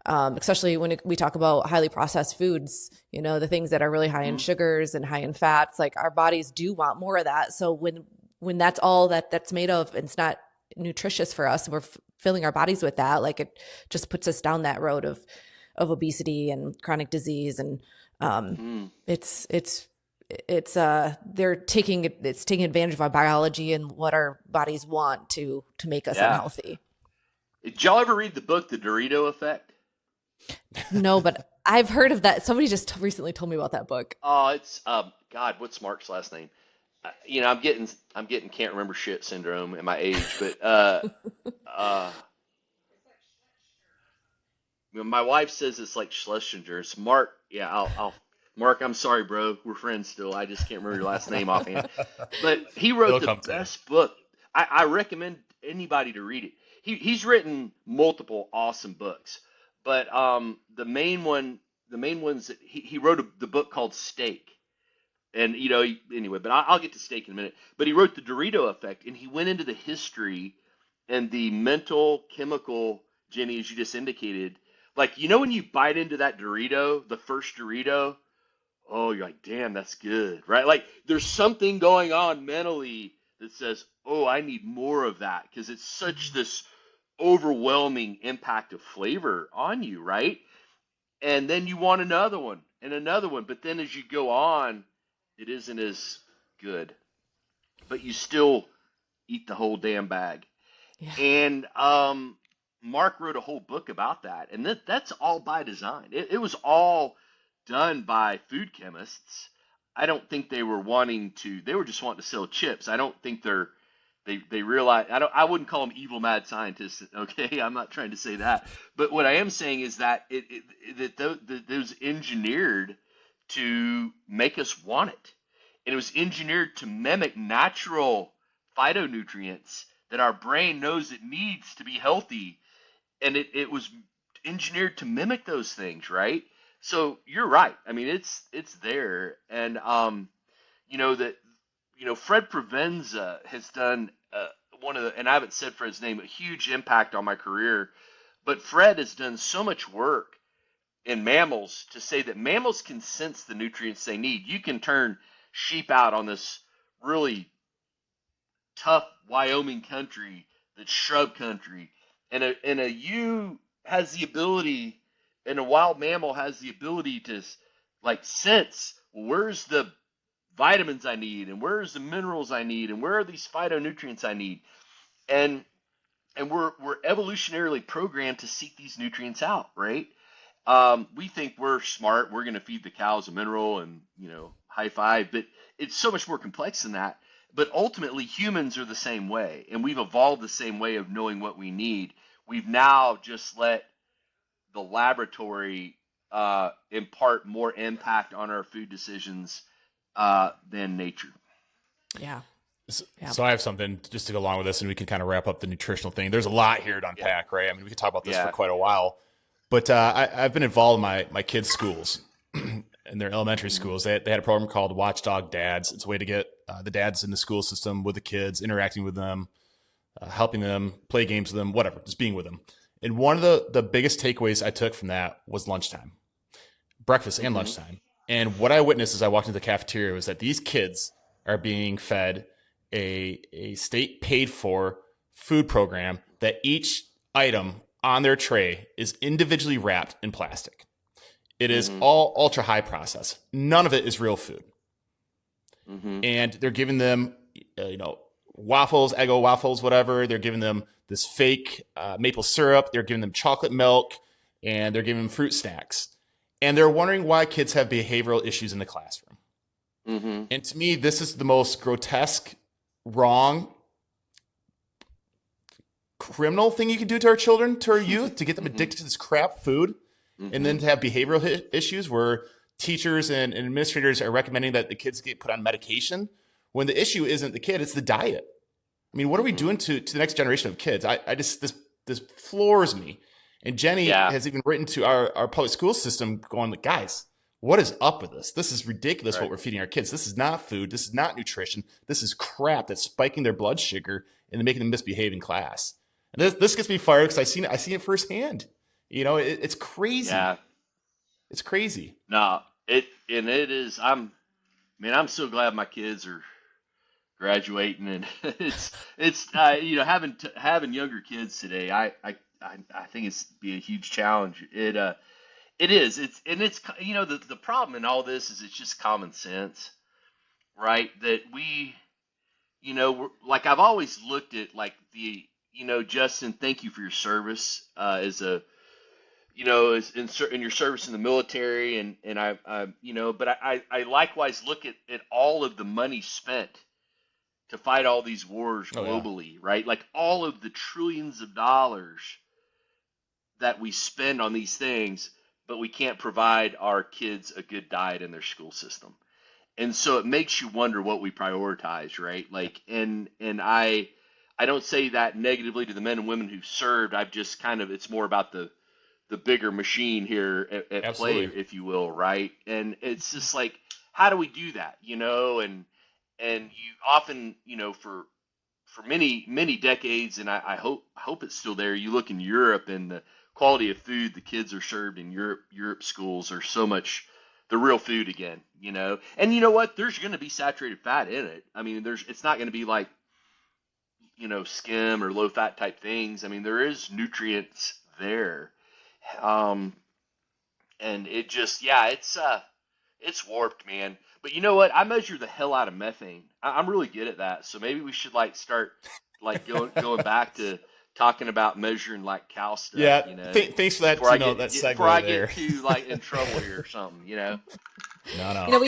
S3: especially when we talk about highly processed foods, the things that are really high in
S2: Hmm.
S3: sugars and high in fats, like our bodies do want more of that. So when that's all that's made of, and it's not nutritious for us, we're filling our bodies with that. Like it just puts us down that road of obesity and chronic disease, and
S2: Hmm.
S3: it's taking advantage of our biology and what our bodies want to make us
S2: Yeah.
S3: unhealthy.
S2: Did y'all ever read the book, The Dorito Effect?
S3: No, but I've heard of that. Somebody just recently told me about that book.
S2: Oh, it's God, what's Mark's last name? I'm getting can't remember shit syndrome at my age, but uh, my wife says it's like Schlesinger. It's Mark. Yeah, Mark, I'm sorry, bro. We're friends still. I just can't remember your last name offhand. But he wrote
S1: It'll
S2: the
S1: come to you.
S2: best book. I recommend anybody to read it. He's written multiple awesome books, but the main ones that he wrote the book called Steak. And anyway, but I'll get to steak in a minute. But he wrote the Dorito Effect, and he went into the history and the mental, chemical, Jenny, as you just indicated. Like, when you bite into that Dorito, the first Dorito, oh, you're like, damn, that's good, right? Like, there's something going on mentally that says, oh, I need more of that because it's such this overwhelming impact of flavor on you, right? And then you want another one and another one. But then as you go on, it isn't as good. But you still eat the whole damn bag.
S3: Yeah.
S2: And Mark wrote a whole book about that. And that's all by design. It was all done by food chemists. I don't think they were they were just wanting to sell chips. I don't think they realize, I wouldn't call them evil mad scientists. Okay, I'm not trying to say that, but what I am saying is that that was engineered to make us want it, and it was engineered to mimic natural phytonutrients that our brain knows it needs to be healthy, and it was engineered to mimic those things, right? So you're right. I mean, it's there, and that Fred Provenza has done and I haven't said Fred's name, a huge impact on my career. But Fred has done so much work in mammals to say that mammals can sense the nutrients they need. You can turn sheep out on this really tough Wyoming country that's shrub country, and a ewe has the ability, and a wild mammal has the ability to like sense, well, where's the vitamins I need, and where's the minerals I need, and where are these phytonutrients I need, and we're evolutionarily programmed to seek these nutrients out, right? We think we're smart, we're going to feed the cows a mineral and high five, but it's so much more complex than that. But ultimately, humans are the same way, and we've evolved the same way of knowing what we need. We've now just let the laboratory impart more impact on our food decisions than nature.
S3: Yeah.
S1: So,
S3: Yeah.
S1: so I have something just to go along with this, and we can kind of wrap up the nutritional thing. There's a lot here to
S2: Yeah,
S1: unpack, right? I mean, we could talk about this for
S2: yeah.
S1: quite a while, but I've been involved in my kids' schools, in their elementary
S2: Hmm.
S1: schools. They had a program called Watchdog Dads. It's a way to get the dads in the school system with the kids, interacting with them, helping them, play games with them, whatever, just being with them. And one of the biggest takeaways I took from that was lunchtime, breakfast and
S2: Hmm.
S1: lunchtime. And what I witnessed as I walked into the cafeteria was that these kids are being fed a state paid for food program that each item on their tray is individually wrapped in plastic. It is
S2: Mm-hmm.
S1: all ultra high process. None of it is real food.
S2: Mm-hmm.
S1: And they're giving them, waffles, Eggo waffles, whatever. They're giving them this fake maple syrup. They're giving them chocolate milk, and they're giving them fruit snacks. And they're wondering why kids have behavioral issues in the classroom.
S2: Mm-hmm.
S1: And to me, this is the most grotesque, wrong, criminal thing you can do to our children, to our youth, to get them
S2: Mm-hmm.
S1: addicted to this crap food, and
S2: Mm-hmm.
S1: then to have behavioral issues where teachers and administrators are recommending that the kids get put on medication when the issue isn't the kid, it's the diet. I mean, what are we
S2: Mm-hmm.
S1: doing to the next generation of kids? I just, this floors me. And Jenny
S2: Yeah.
S1: has even written to our public school system going, like, guys, what is up with this? This is ridiculous what
S2: Right.
S1: we're feeding our kids. This is not food. This is not nutrition. This is crap that's spiking their blood sugar and making them misbehave in class. And this gets me fired because I seen it firsthand. It's crazy.
S2: Yeah.
S1: It's crazy.
S2: No, it is. I'm so glad my kids are graduating, and it's having younger kids today. I think it's be a huge challenge. It is. It's the problem in all this is it's just common sense, right? That like I've always looked at like Justin, thank you for your service as a as in your service in the military, and but I likewise look at all of the money spent to fight all these wars
S1: Oh yeah.
S2: globally, right? Like all of the trillions of dollars that we spend on these things, but we can't provide our kids a good diet in their school system. And so it makes you wonder what we prioritize, right? Like, and I don't say that negatively to the men and women who served. I've just kind of, it's more about the bigger machine here at play,
S1: Absolutely.
S2: if you will, right? And it's just like, how do we do that, And you often, for many decades, and I hope it's still there. You look in Europe, and the quality of food the kids are served in Europe schools are so much the real food again, And you know what? There's going to be saturated fat in it. I mean, it's not going to be like skim or low fat type things. I mean, there is nutrients there, um, and it just it's warped, man. But you know what? I measure the hell out of methane. I'm really good at that. So maybe we should like start like going back to talking about measuring like cow stuff,
S1: Yeah. Thanks for that. That
S2: before I
S1: segue
S2: get
S1: there.
S2: too like in trouble here or something.
S1: No,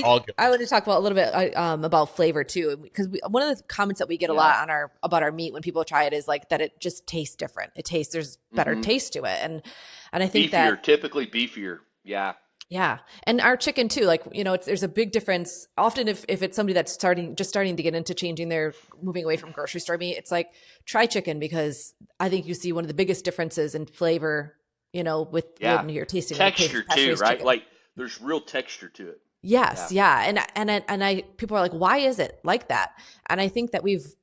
S1: all good.
S3: I want to talk about a little bit about flavor too, because one of the comments that we get a
S2: Yeah.
S3: lot about our meat when people try it is like that it just tastes different. There's better taste to it, and I think
S2: Beefier, typically beefier. Yeah.
S3: yeah, and our chicken too. Like there's a big difference. Often, if it's somebody that's starting to get into moving away from grocery store meat, it's like try chicken, because I think you see one of the biggest differences in flavor. With when you're tasting
S2: texture too, right?
S3: chicken.
S2: Like there's real texture to it.
S3: Yes, yeah. And people are like, why is it like that? And I think that we've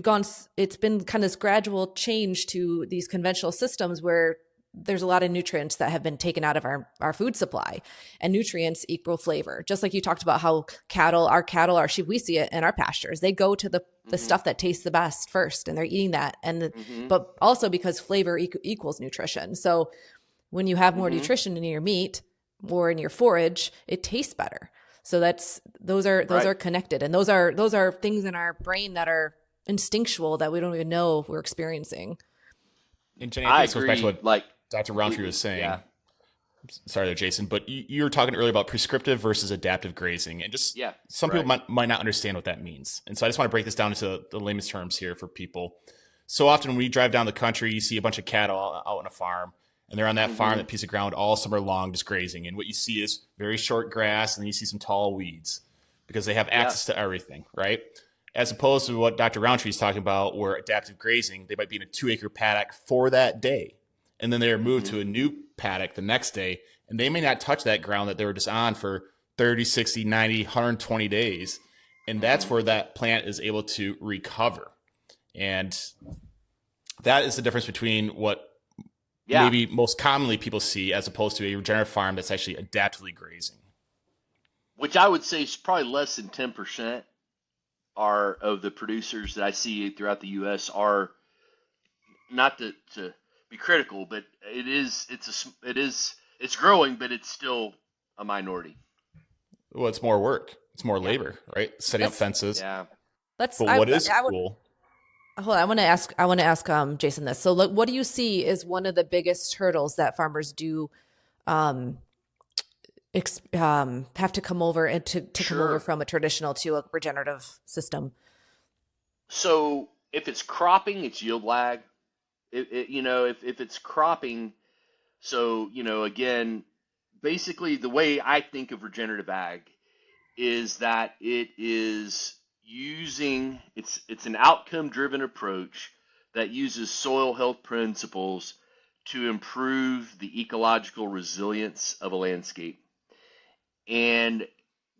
S3: gone. It's been kind of this gradual change to these conventional systems where there's a lot of nutrients that have been taken out of our food supply, and nutrients equal flavor. Just like you talked about how our sheep, we see it in our pastures. They go to the stuff that tastes the best first, and they're eating that. But also because flavor equals nutrition. So when you have more nutrition in your meat or in your forage, it tastes better. So those are connected, and those are things in our brain that are instinctual that we don't even know we're experiencing.
S1: And Jenny, I think this goes back to what
S2: Like
S1: Dr. Rowntree was saying.
S2: Yeah.
S1: Sorry there, Jason, but you were talking earlier about prescriptive versus adaptive grazing, and just some people might not understand what that means. And so I just want to break this down into the layman's terms here for people. So often when you drive down the country, you see a bunch of cattle out on a farm, and they're on that farm, that piece of ground all summer long, just grazing. And what you see is very short grass, and then you see some tall weeds because they have access to everything, right? As opposed to what Dr. Rowntree is talking about, where adaptive grazing, they might be in a 2-acre paddock for that day. And then they're moved to a new paddock the next day, and they may not touch that ground that they were just on for 30, 60, 90, 120 days. And that's where that plant is able to recover. And that is the difference between what maybe most commonly people see as opposed to a regenerative farm that's actually adaptively grazing.
S2: Which I would say is probably less than 10% of the producers that I see throughout the U.S. are, not to be critical, but it's growing, but it's still a minority.
S1: Well, it's more work. It's more
S3: Yeah.
S1: labor, right? Setting up
S3: Let's
S1: fences.
S2: Yeah.
S3: let's
S1: But what is
S3: I would
S1: cool?
S3: hold on, I want to ask Jason this. So look, what do you see is one of the biggest hurdles that farmers do um have to come over and to come over
S2: Sure.
S3: from a traditional to a regenerative system?
S2: So if it's cropping, it's yield lag. If it's cropping, so, again, basically the way I think of regenerative ag is that it is using it's an outcome driven approach that uses soil health principles to improve the ecological resilience of a landscape. And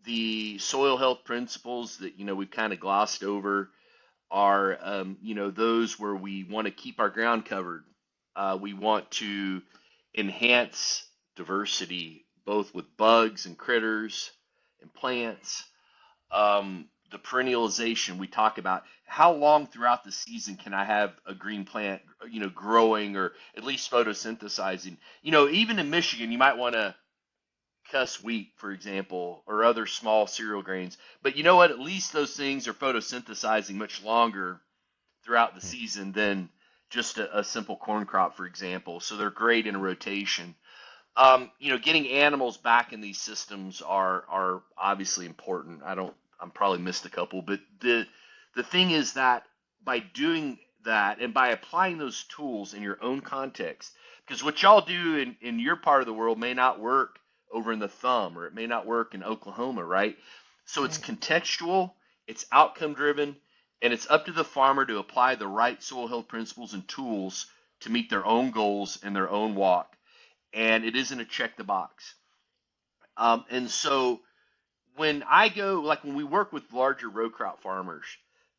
S2: the soil health principles that we've kind of glossed over are those where we want to keep our ground covered. We want to enhance diversity both with bugs and critters and plants. The perennialization, we talk about how long throughout the season can I have a green plant, growing or at least photosynthesizing. Even in Michigan, you might want to cuss wheat, for example, or other small cereal grains. But you know what? At least those things are photosynthesizing much longer throughout the season than just a simple corn crop, for example. So they're great in a rotation. Getting animals back in these systems are obviously important. I'm probably missed a couple, but the thing is that by doing that and by applying those tools in your own context, because what y'all do in your part of the world may not work over in the thumb, or it may not work in Oklahoma, right? So it's
S3: Right.
S2: contextual, it's outcome driven, and it's up to the farmer to apply the right soil health principles and tools to meet their own goals and their own walk. And it isn't a check the box. And so when I go, like when we work with larger row crop farmers,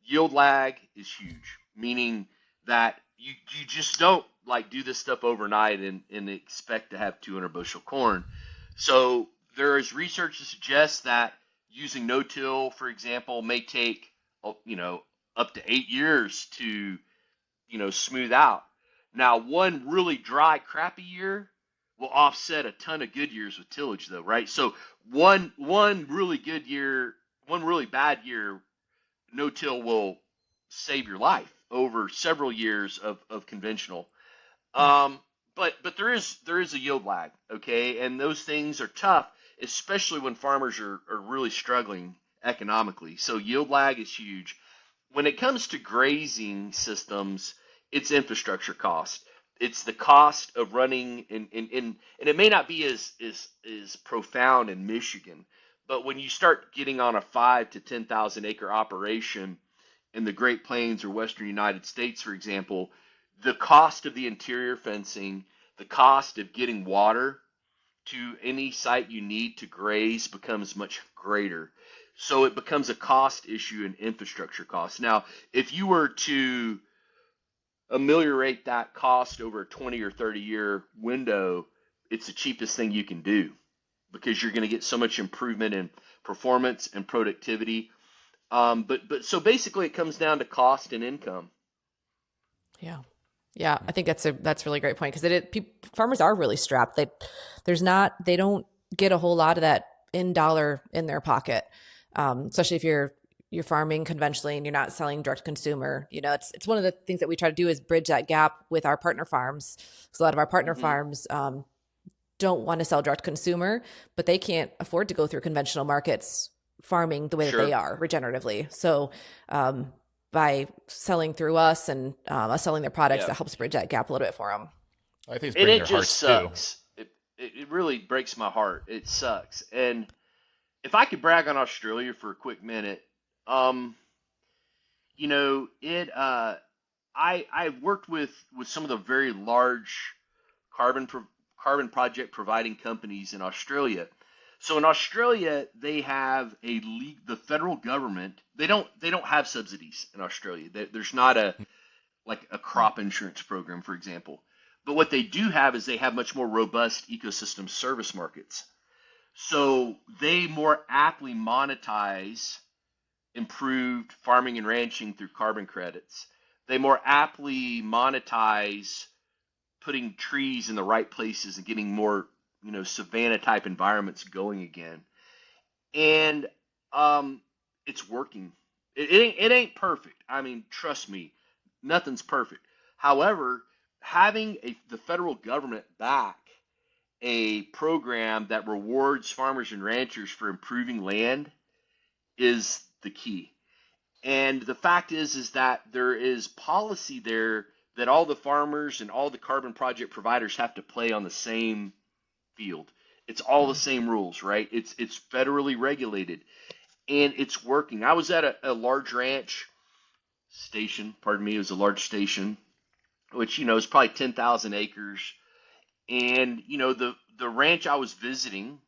S2: yield lag is huge, meaning that you just don't like do this stuff overnight and expect to have 200 bushel corn. So there is research to suggest that using no-till, for example, may take up to 8 years to smooth out. Now, one really dry, crappy year will offset a ton of good years with tillage, though, right? So one really good year, one really bad year, no till will save your life over several years of conventional.
S3: Yeah.
S2: But there is a yield lag, okay, and those things are tough, especially when farmers are really struggling economically. So yield lag is huge. When it comes to grazing systems, it's infrastructure cost. It's the cost of running, and it may not be as profound in Michigan, but when you start getting on a 5 to 10,000 acre operation in the Great Plains or Western United States, for example, the cost of the interior fencing, the cost of getting water to any site you need to graze becomes much greater. So it becomes a cost issue and infrastructure cost. Now, if you were to ameliorate that cost over a 20 or 30-year window, it's the cheapest thing you can do because you're going to get so much improvement in performance and productivity. But so basically, it comes down to cost and income.
S3: Yeah. Yeah, I think that's a really great point because farmers are really strapped. They don't get a whole lot of that in dollar in their pocket, especially if you're farming conventionally and you're not selling direct to consumer. It's one of the things that we try to do is bridge that gap with our partner farms. Because a lot of our partner
S2: Hmm.
S3: farms don't want to sell direct to consumer, but they can't afford to go through conventional markets farming the way that they
S2: Sure.
S3: are regeneratively. So by selling through us and us selling their products,
S2: Yeah.
S3: that helps bridge that gap a little bit for them.
S1: I think it's
S2: And
S1: bringing
S2: it
S1: their
S2: just
S1: hearts too.
S2: sucks. It really breaks my heart. It sucks. And if I could brag on Australia for a quick minute, um, it I've worked with some of the very large carbon pro, carbon project providing companies in Australia. So in Australia, they have the federal government. They don't have subsidies in Australia. There's not a like a crop insurance program, for example. But what they do have is they have much more robust ecosystem service markets. So they more aptly monetize improved farming and ranching through carbon credits. They more aptly monetize putting trees in the right places and getting more savanna type environments going again. And it's working. It ain't perfect. I mean, trust me, nothing's perfect. However, having the federal government back a program that rewards farmers and ranchers for improving land is the key. And the fact is that there is policy there that all the farmers and all the carbon project providers have to play on the same field. It's all the same rules, right? It's federally regulated, and it's working. I was at a large ranch station. Pardon me, it was a large station, which is probably 10,000 acres. And the ranch I was visiting,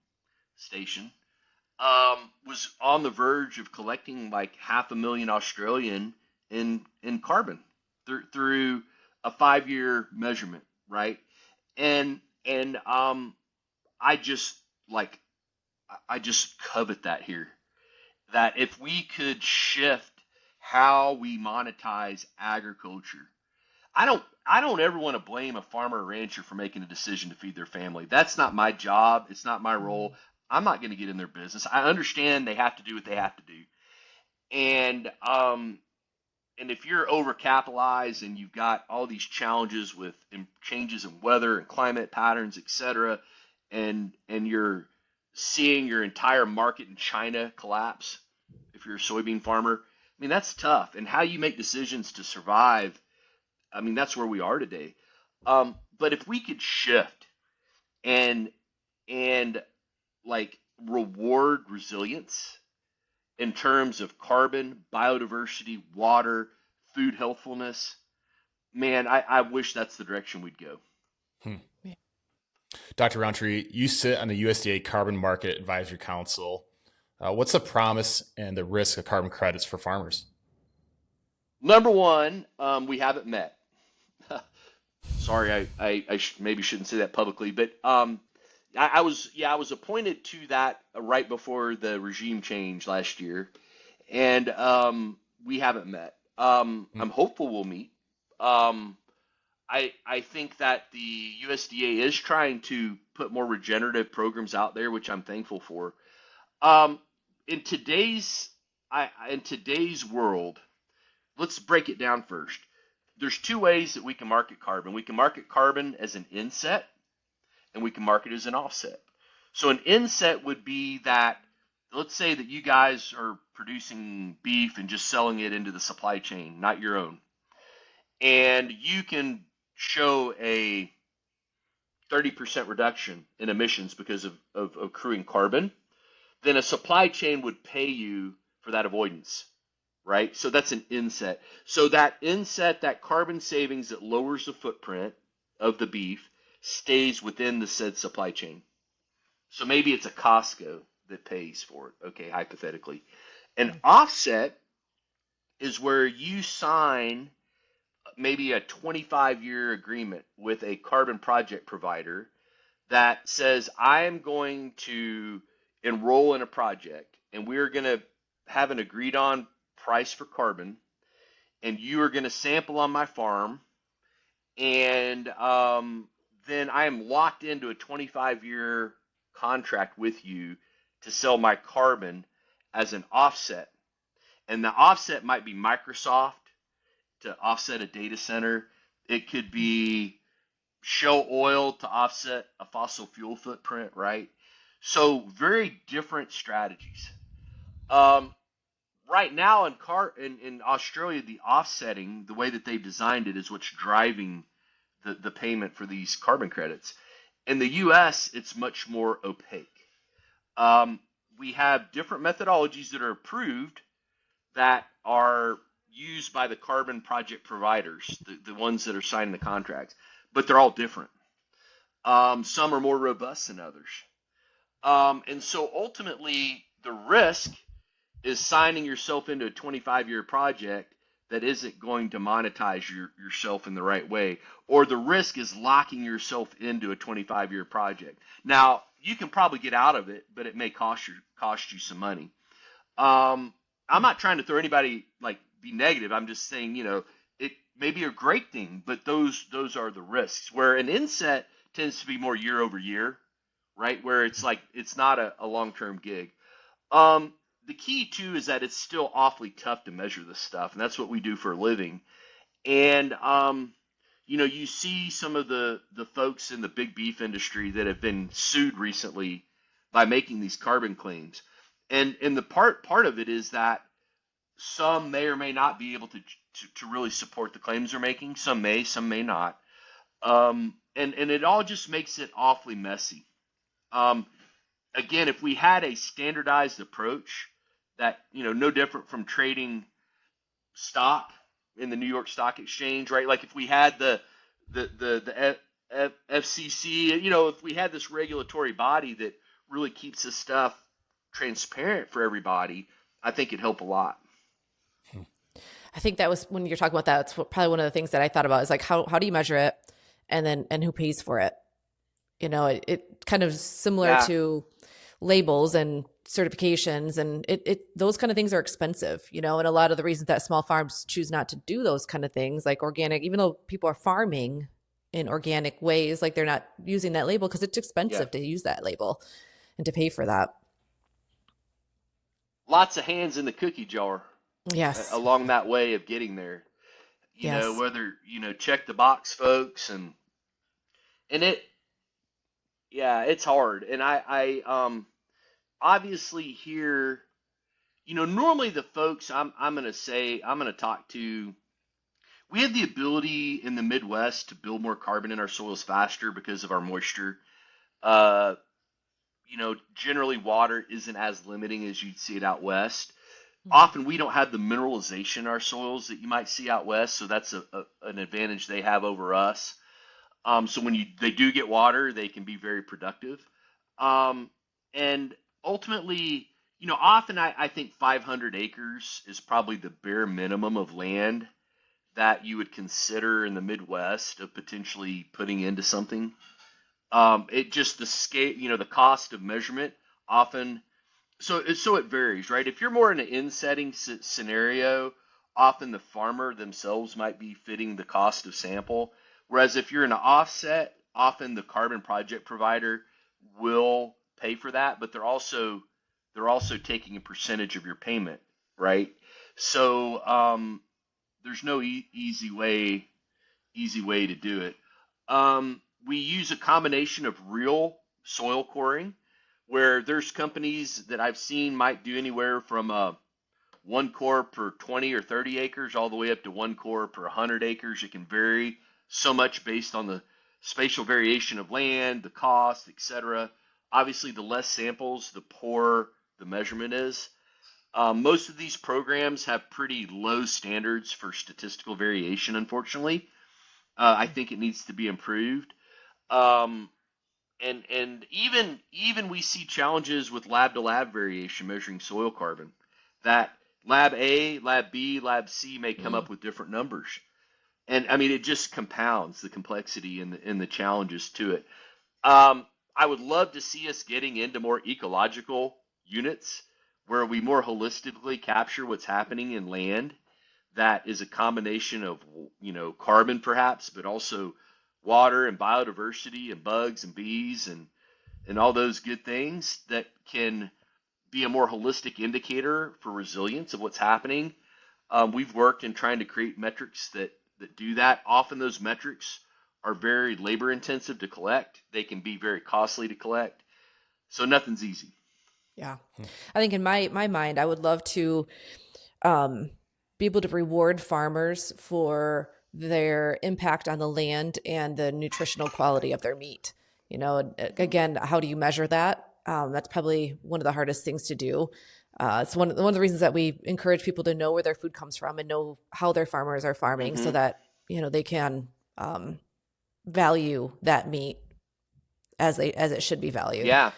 S2: station, was on the verge of collecting like 500,000 Australian in carbon through a 5-year measurement, right? And I just like I just covet that here. That if we could shift how we monetize agriculture, I don't ever want to blame a farmer or rancher for making a decision to feed their family. That's not my job. It's not my role. I'm not going to get in their business. I understand they have to do what they have to do. And if you're overcapitalized and you've got all these challenges with changes in weather and climate patterns, et cetera, and you're seeing your entire market in China collapse, if you're a soybean farmer, I mean, that's tough. And how you make decisions to survive, I mean, that's where we are today. But if we could shift and like reward resilience in terms of carbon, biodiversity, water, food healthfulness, man, I wish that's the direction we'd go.
S1: Dr. Rowntree, you sit on the USDA Carbon Market Advisory Council. What's the promise and the risk of carbon credits for farmers?
S2: Number one, we haven't met. Sorry, I maybe shouldn't say that publicly, but I was appointed to that right before the regime change last year, and we haven't met. I'm hopeful we'll meet. I think that the USDA is trying to put more regenerative programs out there, which I'm thankful for. In today's world, let's break it down first. There's two ways that we can market carbon. We can market carbon as an inset, and we can market it as an offset. So an inset would be that, let's say that you guys are producing beef and just selling it into the supply chain, not your own. And you can show a 30% reduction in emissions because of accruing carbon, then a supply chain would pay you for that avoidance, right? So that's an inset. So that inset, that carbon savings that lowers the footprint of the beef, stays within the said supply chain. So maybe it's a Costco that pays for it, okay, hypothetically. An offset is where you sign maybe a 25-year agreement with a carbon project provider that says, I am going to enroll in a project, and we're going to have an agreed on price for carbon, and you are going to sample on my farm, and then I am locked into a 25-year contract with you to sell my carbon as an offset. And the offset might be Microsoft to offset a data center. It could be Shell Oil to offset a fossil fuel footprint, right? So very different strategies. Right now in Australia, the offsetting, the way that they've designed it, is what's driving the payment for these carbon credits. In the U.S., it's much more opaque. We have different methodologies that are approved that are used by the carbon project providers, the ones that are signing the contracts, but they're all different. Some are more robust than others. And so ultimately, the risk is signing yourself into a 25-year project that isn't going to monetize yourself in the right way, or the risk is locking yourself into a 25-year project. Now, you can probably get out of it, but it may cost you some money. I'm not trying to throw anybody be negative. I'm just saying, it may be a great thing, but those are the risks. Where an inset tends to be more year over year, right? Where it's like it's not a long-term gig. The key too is that it's still awfully tough to measure this stuff, and that's what we do for a living. And you see some of the folks in the big beef industry that have been sued recently by making these carbon claims. And the part of it is that some may or may not be able to really support the claims they're making. Some may not. And it all just makes it awfully messy. Um, Again, if we had a standardized approach that, no different from trading stock in the New York Stock Exchange, right? Like if we had the FCC, if we had this regulatory body that really keeps this stuff transparent for everybody, I think it'd help a lot.
S3: I think that was when you're talking about that, it's probably one of the things that I thought about is like, how do you measure it? And who pays for it? It kind of similar
S2: Yeah,
S3: to labels and certifications, and those kind of things are expensive, and a lot of the reasons that small farms choose not to do those kind of things, like organic, even though people are farming in organic ways, like they're not using that label because it's
S2: yeah.
S3: expensive to use that label and to pay for that.
S2: Lots of hands in the cookie jar
S3: Yes.
S2: along that way of getting there.
S3: Yes.
S2: Whether, check the box folks and yeah, it's hard. And I obviously here, normally the folks I'm gonna talk to, we have the ability in the Midwest to build more carbon in our soils faster because of our moisture. Uh, Generally water isn't as limiting as you'd see it out west.
S3: Mhm.
S2: Often we don't have the mineralization in our soils that you might see out west, so that's an advantage they have over us. So when they do get water, they can be very productive. Um, and ultimately, often I think 500 acres is probably the bare minimum of land that you would consider in the Midwest of potentially putting into something. It just the scale, the cost of measurement often. So it varies, right? If you're more in an in-setting scenario, often the farmer themselves might be fitting the cost of sample. Whereas if you're in an offset, often the carbon project provider will pay for that, but they're also taking a percentage of your payment, right? So there's no easy way to do it. We use a combination of real soil coring, where there's companies that I've seen might do anywhere from 1 core per 20 or 30 acres all the way up to 1 core per 100 acres. It can vary so much based on the spatial variation of land, the cost, etc. Obviously, the less samples, the poorer the measurement is. Most of these programs have pretty low standards for statistical variation, unfortunately. I think it needs to be improved. Um, and even we see challenges with lab to lab variation measuring soil carbon. That lab A, lab B, lab C may come
S3: Mm.
S2: up with different numbers, and I mean it just compounds the complexity and the challenges to it. I would love to see us getting into more ecological units where we more holistically capture what's happening in land that is a combination of carbon perhaps, but also water and biodiversity and bugs and bees and all those good things that can be a more holistic indicator for resilience of what's happening. We've worked in trying to create metrics that do that. Often those metrics are very labor intensive to collect. They can be very costly to collect. So nothing's easy.
S3: Yeah. I think in my mind, I would love to um, be able to reward farmers for their impact on the land and the nutritional quality of their meat. Again, how do you measure that? That's probably one of the hardest things to do. It's one of the reasons that we encourage people to know where their food comes from and know how their farmers are farming, so
S2: Hmm.
S3: that they can value that meat as it should be valued.
S2: Yeah.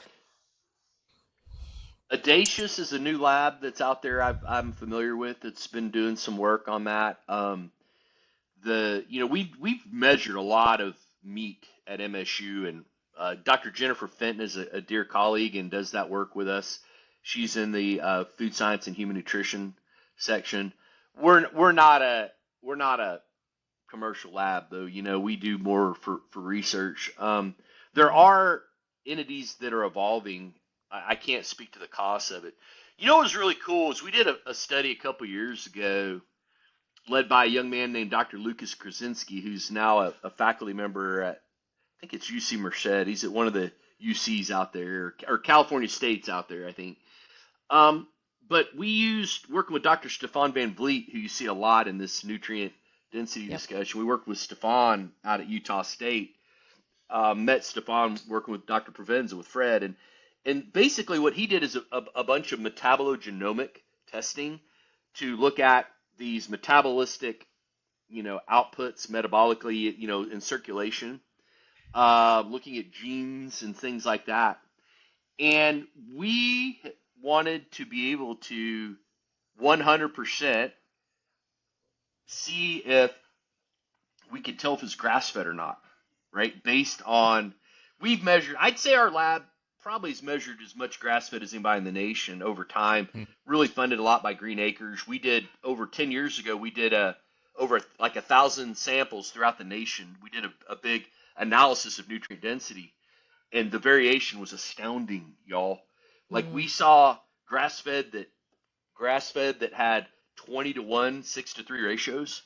S2: Audacious is a new lab that's out there I'm familiar with that's been doing some work on that. We've measured a lot of meat at MSU, and Dr. Jennifer Fenton is a dear colleague and does that work with us. She's in the food science and human nutrition section. We're not a commercial lab though. We do more for research. There are entities that are evolving. I can't speak to the cost of it. You know what was really cool is we did a study a couple years ago led by a young man named Dr. Lucas Krasinski, who's now a faculty member at, I think it's UC Merced. He's at one of the UCs out there, or California States out there, I think. Um, but we used, working with Dr. Stefan Van Vliet, who you see a lot in this nutrient density
S3: Yep.
S2: discussion. We worked with Stefan out at Utah State. Met Stefan working with Dr. Provenza, with Fred. And basically what he did is a bunch of metabologenomic testing to look at these metabolistic, outputs metabolically, in circulation, looking at genes and things like that. And we wanted to be able to 100% see if we could tell if it's grass fed or not, right? Based on, we've measured, I'd say our lab probably has measured as much grass fed as anybody in the nation over time, really funded a lot by Green Acres. We did, over 10 years ago, we did over like 1,000 samples throughout the nation. We did a big analysis of nutrient density, and the variation was astounding, y'all. Like we saw grass fed that had 20-to-1, 6-to-3 ratios.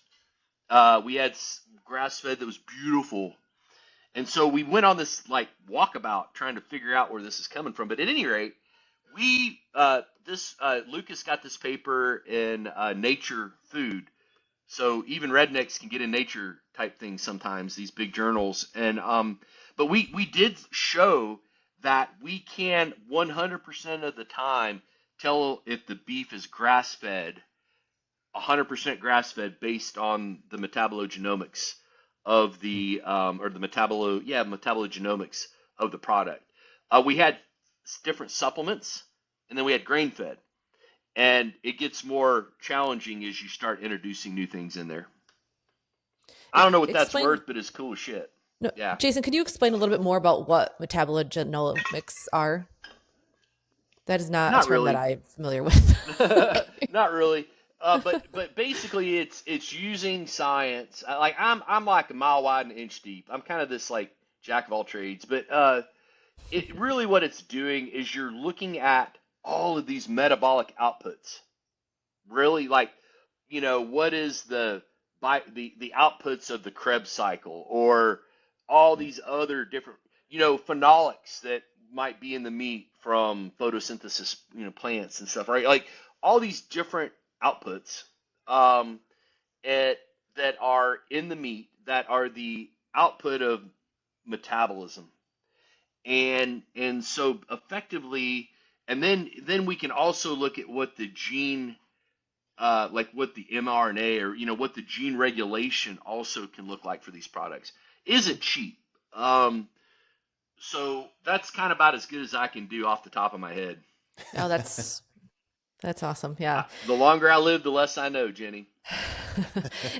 S2: We had grass fed that was beautiful. And so we went on this like walkabout trying to figure out where this is coming from. But at any rate, Lucas got this paper in Nature Food. So even rednecks can get in Nature type things sometimes, these big journals. And but we did show that we can 100% of the time tell if the beef is grass fed, 100% grass fed, based on the metabologenomics of the metabologenomics of the product. We had different supplements, and then we had grain fed, and it gets more challenging as you start introducing new things in there. I don't know what that's worth, but it's cool as shit.
S3: No,
S2: Yeah.
S3: Jason, could you explain a little bit more about what metabologenomics are? That is not a term
S2: really
S3: that I'm familiar with.
S2: Not really. But basically it's using science. Like I'm like a mile wide and an inch deep. I'm kind of this like jack of all trades. But it really, what it's doing is you're looking at all of these metabolic outputs. Really, like, what is the outputs of the Krebs cycle, or all these other different, phenolics that might be in the meat from photosynthesis, plants and stuff, right? Like all these different outputs that are in the meat that are the output of metabolism. And so effectively, and then we can also look at what the gene, like what the mRNA, or what the gene regulation also can look like for these products. Isn't cheap. So that's kind of about as good as I can do off the top of my head.
S3: Oh, that's awesome. Yeah.
S2: The longer I live, the less I know, Jenny.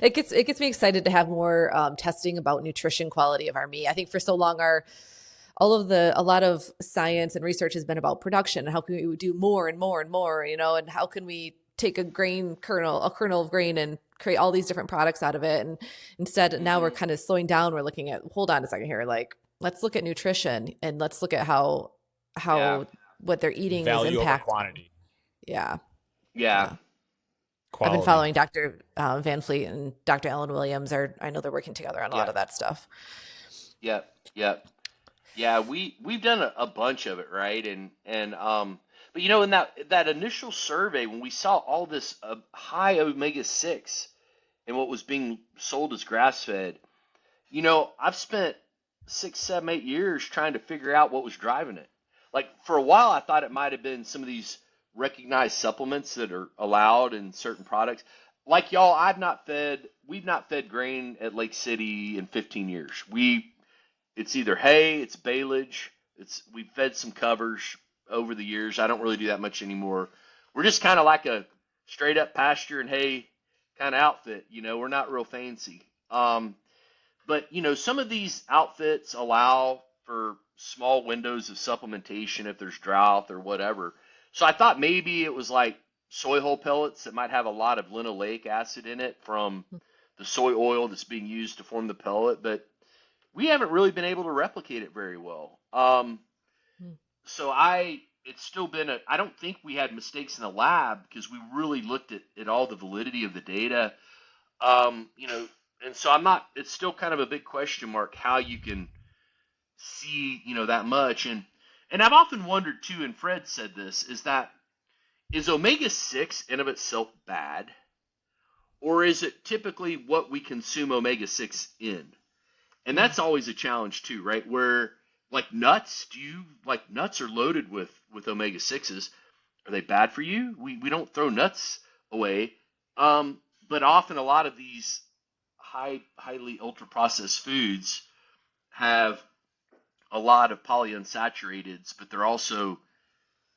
S3: It gets me excited to have more testing about nutrition quality of our meat. I think for so long a lot of science and research has been about production. How can we do more and more and more, and how can we take a kernel of grain and create all these different products out of it? And instead, now we're kind of slowing down. We're looking at, hold on a second here, like, let's look at nutrition, and let's look at how what they're eating is
S1: Value over
S3: impacting.
S1: quantity.
S3: Yeah.
S2: Yeah.
S3: I've been following Dr. Van Fleet and Dr. Alan Williams. I know they're working together on a lot of that stuff.
S2: Yep. Yeah, we've done a bunch of it, right? But in that initial survey, when we saw all this high omega-6 and what was being sold as grass-fed, I've spent 6, 7, 8 years trying to figure out what was driving it. Like for a while, I thought it might have been some of these recognized supplements that are allowed in certain products. Like y'all, we've not fed grain at Lake City in 15 years. It's either hay, it's baleage, we've fed some covers over the years. I don't really do that much anymore. We're just kind of like a straight up pasture and hay kind of outfit. We're not real fancy. But some of these outfits allow for small windows of supplementation if there's drought or whatever. So I thought maybe it was like soy hull pellets that might have a lot of linoleic acid in it from the soy oil that's being used to form the pellet, but we haven't really been able to replicate it very well. it's still been I don't think we had mistakes in the lab because we really looked at all the validity of the data. You know, and so I'm not, it's still kind of a big question mark how you can see, you know, that much. And I've often wondered too, and Fred said this, is omega-6 in of itself bad? Or is it typically what we consume omega-6 in? And
S3: Mm.
S2: that's always a challenge too, right? Where like nuts, like nuts are loaded with omega-6s. Are they bad for you? We don't throw nuts away. But often a lot of these highly ultra processed foods have a lot of polyunsaturated, but they're also,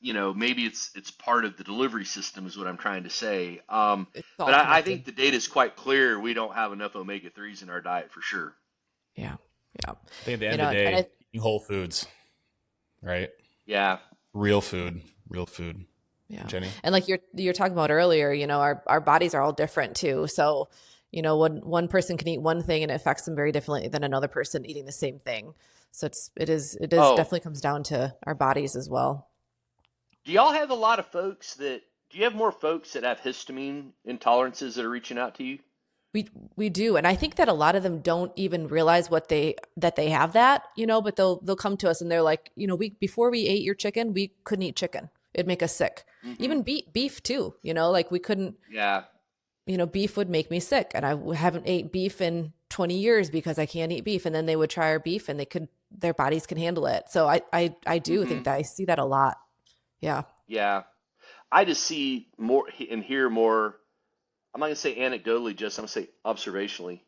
S2: you know, maybe it's part of the delivery system is what I'm trying to say.
S3: It's
S2: But
S3: all
S2: I
S3: connected.
S2: think the data is quite clear. We don't have enough omega-3s in our diet for sure.
S3: Yeah. Yeah.
S1: I think at the
S3: You
S1: end
S3: know,
S1: of the
S3: and
S1: day, eating whole foods, right?
S2: Yeah.
S1: Real food, real food.
S3: yeah.
S1: Jenny?
S3: And like you're talking about earlier, you know, our bodies are all different too. So, you know, one person can eat one thing and it affects them very differently than another person eating the same thing. So it is
S2: Oh,
S3: definitely comes down to our bodies as well.
S2: do y'all have a lot of folks that, do you have more folks that have histamine intolerances that are reaching out to you?
S3: We do, and I think that a lot of them don't even realize that they have that, you know. But they'll come to us and they're like, you know, we before we ate your chicken, we couldn't eat chicken. It'd make us sick.
S2: Mm-hmm.
S3: Even beef too, you know, like we couldn't,
S2: Yeah.
S3: you know, beef would make me sick, and haven't ate beef in 20 years because I can't eat beef. And then they would try our beef, and their bodies can handle it. So I do
S2: Mm-hmm.
S3: think that I see that a lot. Yeah.
S2: Yeah. I just see more and hear more. I'm not gonna say anecdotally, just I'm gonna say observationally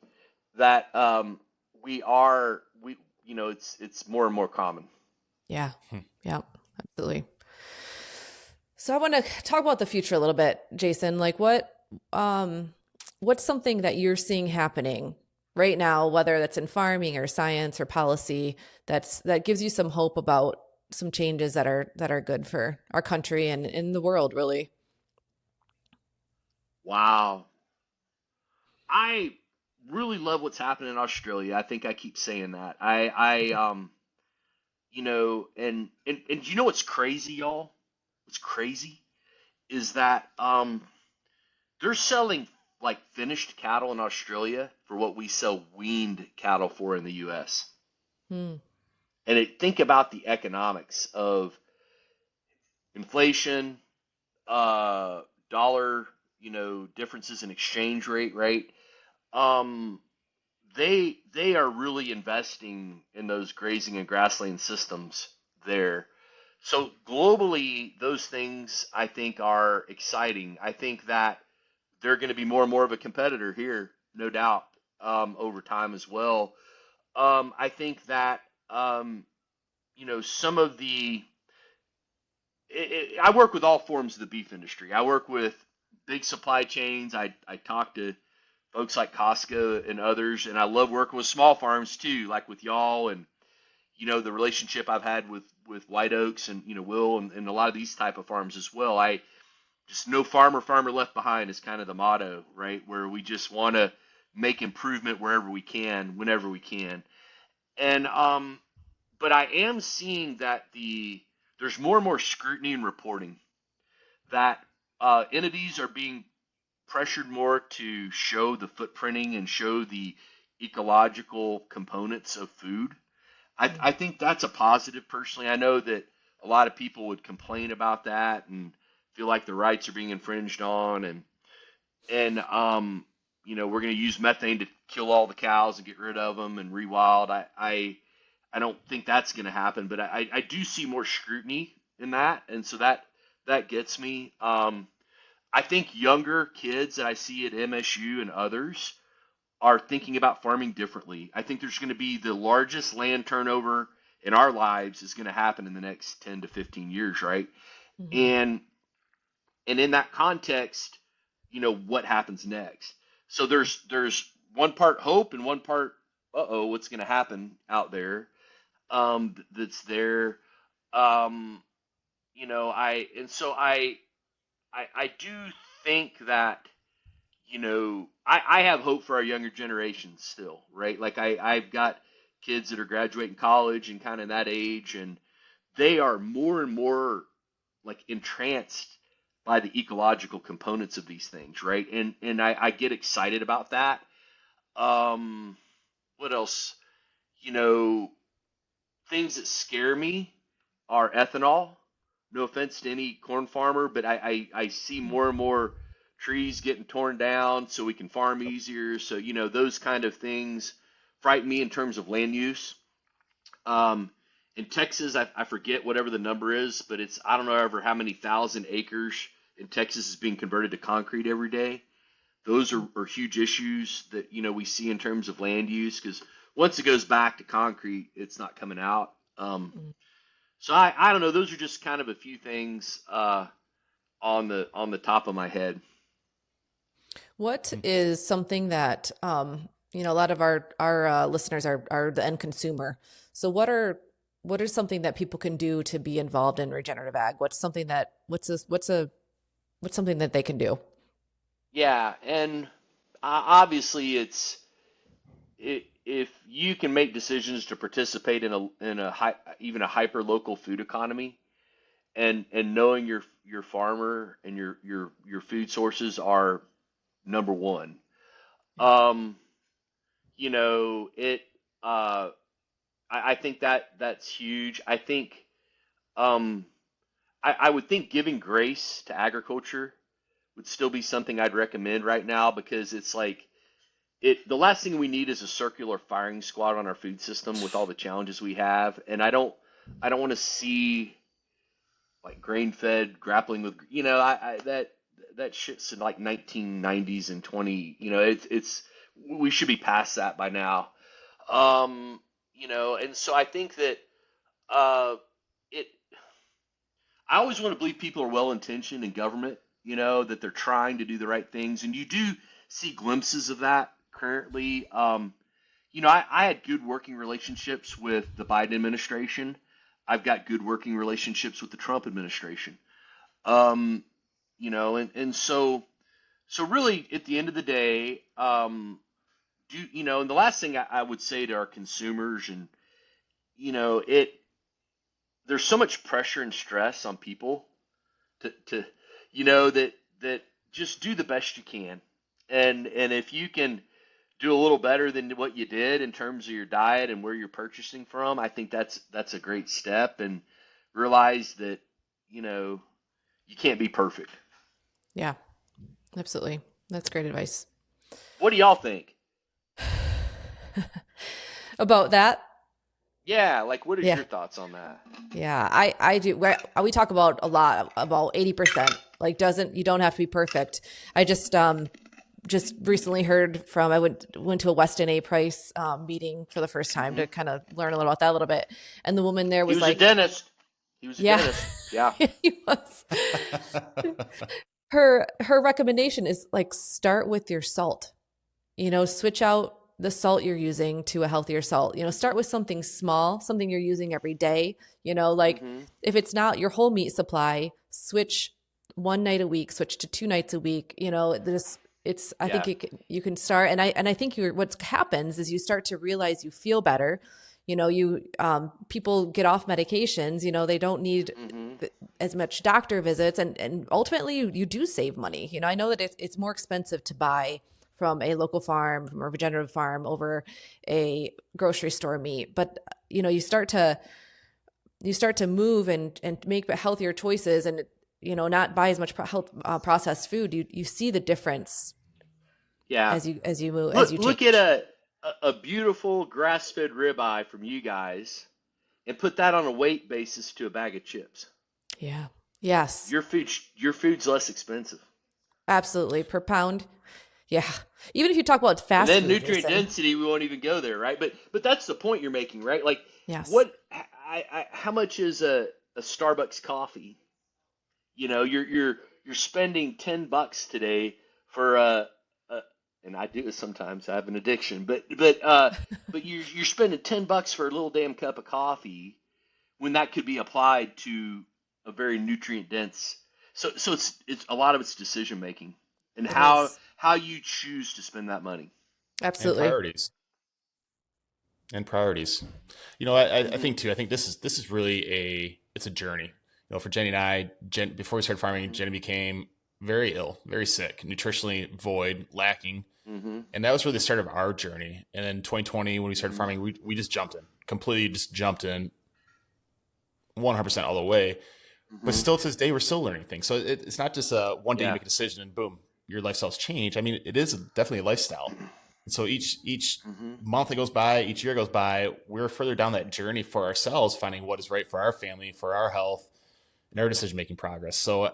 S2: that we you know it's more and more common.
S3: Yeah. Yeah. Absolutely. So I want to talk about the future a little bit, Jason. Like um what's something that you're seeing happening right now, whether that's in farming or science or policy, that gives you some hope about some changes that are good for our country and in the world, really.
S2: Wow. I really love what's happening in Australia. I think I keep saying that. You know, and you know what's crazy, y'all? What's crazy is that they're selling like finished cattle in Australia for what we sell weaned cattle for in the US.
S3: Hmm.
S2: And think about the economics of inflation, uh, dollar, you know, differences in exchange rate, right? Um, they are really investing in those grazing and grassland systems there. So globally, those things I think are exciting. I think that they're going to be more and more of a competitor here, no doubt, over time as well. I think that you know some of the I work with all forms of the beef industry. I work with big supply chains. I talk to folks like Costco and others, and I love working with small farms too, like with y'all and you know the relationship I've had with White Oaks and you know Will and a lot of these type of farms as well. I just no farmer left behind is kind of the motto, right? Where we just want to make improvement wherever we can, whenever we can. And but I am seeing that there's more and more scrutiny and reporting that entities are being pressured more to show the footprinting and show the ecological components of food. I think that's a positive personally. I know that a lot of people would complain about that and feel like their rights are being infringed on and you know we're going to use methane to kill all the cows and get rid of them and rewild. I don't think that's going to happen, but I do see more scrutiny in that, and so that gets me. I think younger kids that I see at MSU and others are thinking about farming differently. I think there's going to be the largest land turnover in our lives is going to happen in the next 10 to 15 years, right?
S3: Mm-hmm.
S2: And in that context, you know, what happens next? So there's one part hope and one part uh-oh, what's going to happen out there that's there um you know, I do think that you know, I have hope for our younger generations still, right? Like I've got kids that are graduating college and kind of that age, and they are more and more like entranced by the ecological components of these things, right? And I get excited about that. Um, what else? You know, things that scare me are ethanol. No offense to any corn farmer, but I see more and more trees getting torn down so we can farm easier. So, those kind of things frighten me in terms of land use. Um, in Texas, I forget whatever the number is, but it's, I don't know ever how many thousand acres in Texas is being converted to concrete every day. Those are huge issues that, we see in terms of land use because once it goes back to concrete, it's not coming out. So I don't know. Those are just kind of a few things on the top of my head.
S3: What is something that a lot of our listeners are the end consumer. So what are something that people can do to be involved in regenerative ag? What's something that they can do?
S2: Yeah, and obviously if you can make decisions to participate in a even a hyper local food economy, and knowing your farmer and your food sources are number one. Um, it I think that's huge. I think um I would think giving grace to agriculture would still be something I'd recommend right now because it's like the last thing we need is a circular firing squad on our food system with all the challenges we have. And I don't want to see like grain fed grappling with I that shit's in like 1990s and 20, it's we should be past that by now. And so I think that uh it I always want to believe people are well intentioned in government, that they're trying to do the right things, and you do see glimpses of that currently. I had good working relationships with the Biden administration. I've got good working relationships with the Trump administration. Um, and so really at the end of the day, and the last thing I would say to our consumers, and it there's so much pressure and stress on people to that just do the best you can, and if you can do a little better than what you did in terms of your diet and where you're purchasing from, I think that's a great step. And realize that you can't be perfect.
S3: Yeah, absolutely. That's great advice.
S2: What do y'all think?
S3: About that.
S2: Yeah, like what is
S3: Yeah.
S2: your thoughts on that?
S3: Yeah, I do. We talk about a lot about 80%. Like you don't have to be perfect. I just recently heard from I went to a Weston A Price meeting for the first time
S2: Hmm.
S3: to kind of learn a little about that a little bit. And the woman there
S2: He
S3: was
S2: was a
S3: like,
S2: dentist. He was a
S3: yeah,
S2: dentist. Yeah.
S3: he was. Her recommendation is like start with your salt. Switch out the salt you're using to a healthier salt. Start with something small, something you're using every day. Like
S2: Hmm.
S3: if it's not your whole meat supply, switch one night a week, switch to 2 nights a week. I think
S2: Yeah.
S3: you can start. And I think what happens is you start to realize you feel better. People get off medications, they don't need
S2: Hmm.
S3: as much doctor visits, and ultimately you do save money. I know that it's more expensive to buy from a local farm, from a regenerative farm over a grocery store meat. But you start to move and make healthier choices, and not buy as much processed food. You see the difference
S2: Yeah.
S3: as you move, as you
S2: Look at
S3: change.
S2: a beautiful grass fed ribeye from you guys and put that on a weight basis to a bag of chips.
S3: Yeah. Yes.
S2: Your food's less expensive.
S3: Absolutely. Per pound. Yeah. Even if you talk about
S2: And
S3: fast
S2: then
S3: food,
S2: nutrient
S3: Jason.
S2: density, we won't even go there, right? But that's the point you're making, right? Like,
S3: Yes.
S2: what? How much is a Starbucks coffee? You're spending $10 today for a and I do this sometimes. I have an addiction, but you're spending $10 for a little damn cup of coffee when that could be applied to a very nutrient dense. So it's a lot of it's decision making and
S3: It
S2: how
S3: is.
S2: how you choose to spend that money.
S1: And
S3: Absolutely.
S1: priorities. And priorities. I think too. I think this is really it's a journey. For Jenny and I, before we started farming, Jenny became very ill, very sick, nutritionally void, lacking,
S2: Mm-hmm.
S1: and that was really the start of our journey. And then 2020, when we started
S2: Mm-hmm.
S1: farming, we just jumped in, completely just jumped in, 100% all the way. But
S2: Mm-hmm.
S1: still, to this day, we're still learning things. So it's not just one day you
S2: Yeah.
S1: make a decision and boom, your lifestyle's change. I mean, it is definitely a lifestyle. And so each
S2: Mm-hmm.
S1: month that goes by, each year goes by, we're further down that journey for ourselves, finding what is right for our family, for our health, and our decision making progress. So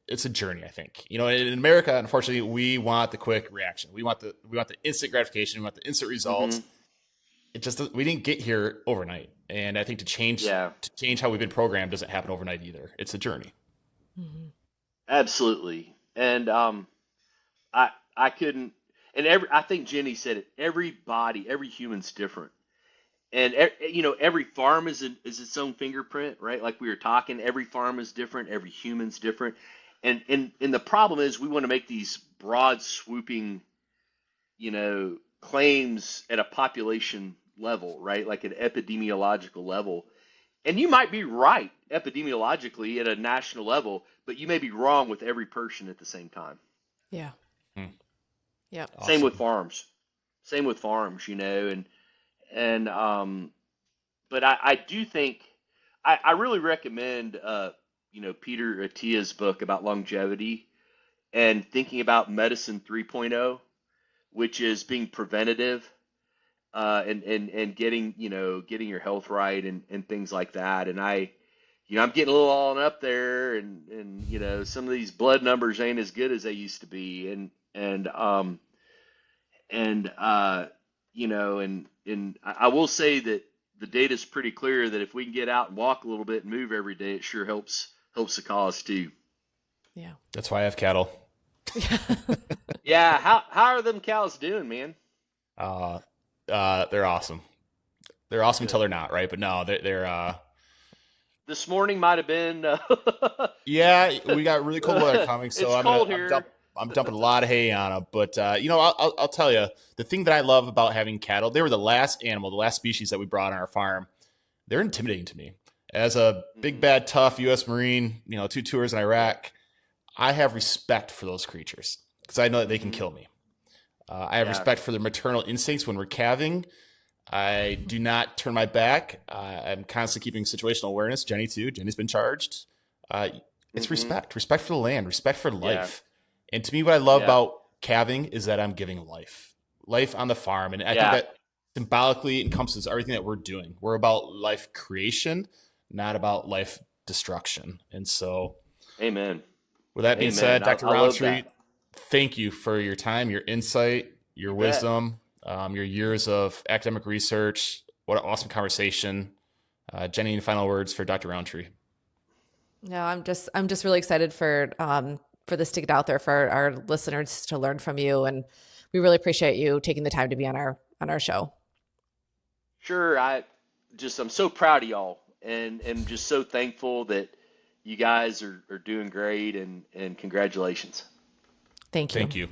S1: it's a journey, I think. In America, unfortunately, we want the quick reaction. We want the instant gratification. We want the instant
S2: Mm-hmm.
S1: results. We didn't get here overnight, and I think
S2: Yeah.
S1: to change how we've been programmed doesn't happen overnight either. It's a journey.
S3: Mhm.
S2: Absolutely. And I couldn't. And I think Jenny said it. Everybody, every human's different. And every farm is its own fingerprint, right? Like we were talking, every farm is different, every human's different, and the problem is we want to make these broad, swooping, claims at a population level, right? Like an epidemiological level, and you might be right epidemiologically at a national level, but you may be wrong with every person at the same time.
S3: Yeah.
S1: Hmm.
S3: Yep.
S2: Same with
S1: Awesome.
S2: farms. Same with farms, and but I do think I really recommend Peter Attia's book about longevity and thinking about medicine 3.0, which is being preventative and getting your health right and things like that. And I'm getting a little on up there, and some of these blood numbers ain't as good as they used to be, and I will say that the data is pretty clear that if we can get out and walk a little bit and move every day, it sure helps the cause too.
S3: Yeah.
S1: That's why I have cattle.
S2: Yeah, how are them cows doing, man?
S1: Uh, they're awesome. They're awesome until
S2: Good.
S1: they're not, right? But no, they're
S2: This morning might have been.
S1: yeah, we got really cold weather coming, so
S2: It's cold
S1: I'm
S2: here.
S1: dumping a lot of hay on them. But I'll tell you the thing that I love about having cattle. They were the last animal, the last species that we brought on our farm. They're intimidating to me. As a big
S2: Hmm.
S1: bad tough U.S. Marine, 2 tours in
S2: Yeah.
S1: Iraq, I have respect for those creatures because I know that they can
S2: Hmm.
S1: kill me. I have
S2: Yeah.
S1: respect for their maternal instincts when we're calving. I do not turn my back. I'm constantly keeping situational awareness. Jenny too. Jenny's been charged. Uh, it's
S2: Hmm.
S1: respect for the land, respect for
S2: Yeah.
S1: life. And to me, what I love
S2: Yeah.
S1: about calving is that I'm giving life on the farm. And I think
S2: Yeah.
S1: that symbolically encompasses everything that we're doing. We're about life creation, not about life destruction. And so,
S2: Amen.
S1: with that being
S2: Amen.
S1: said, Dr.
S2: I love that.
S1: Rowntree, thank you for your time, your insight, your
S2: You bet.
S1: wisdom, your years of academic research. What an awesome conversation. Jenny, any final words for Dr. Rowntree?
S3: No, I'm just really excited for this to get out there for our listeners to learn from you, and we really appreciate you taking the time to be on our show.
S2: Sure. I'm so proud of y'all and just so thankful that you guys are doing great and congratulations.
S3: Thank you.
S1: Thank you.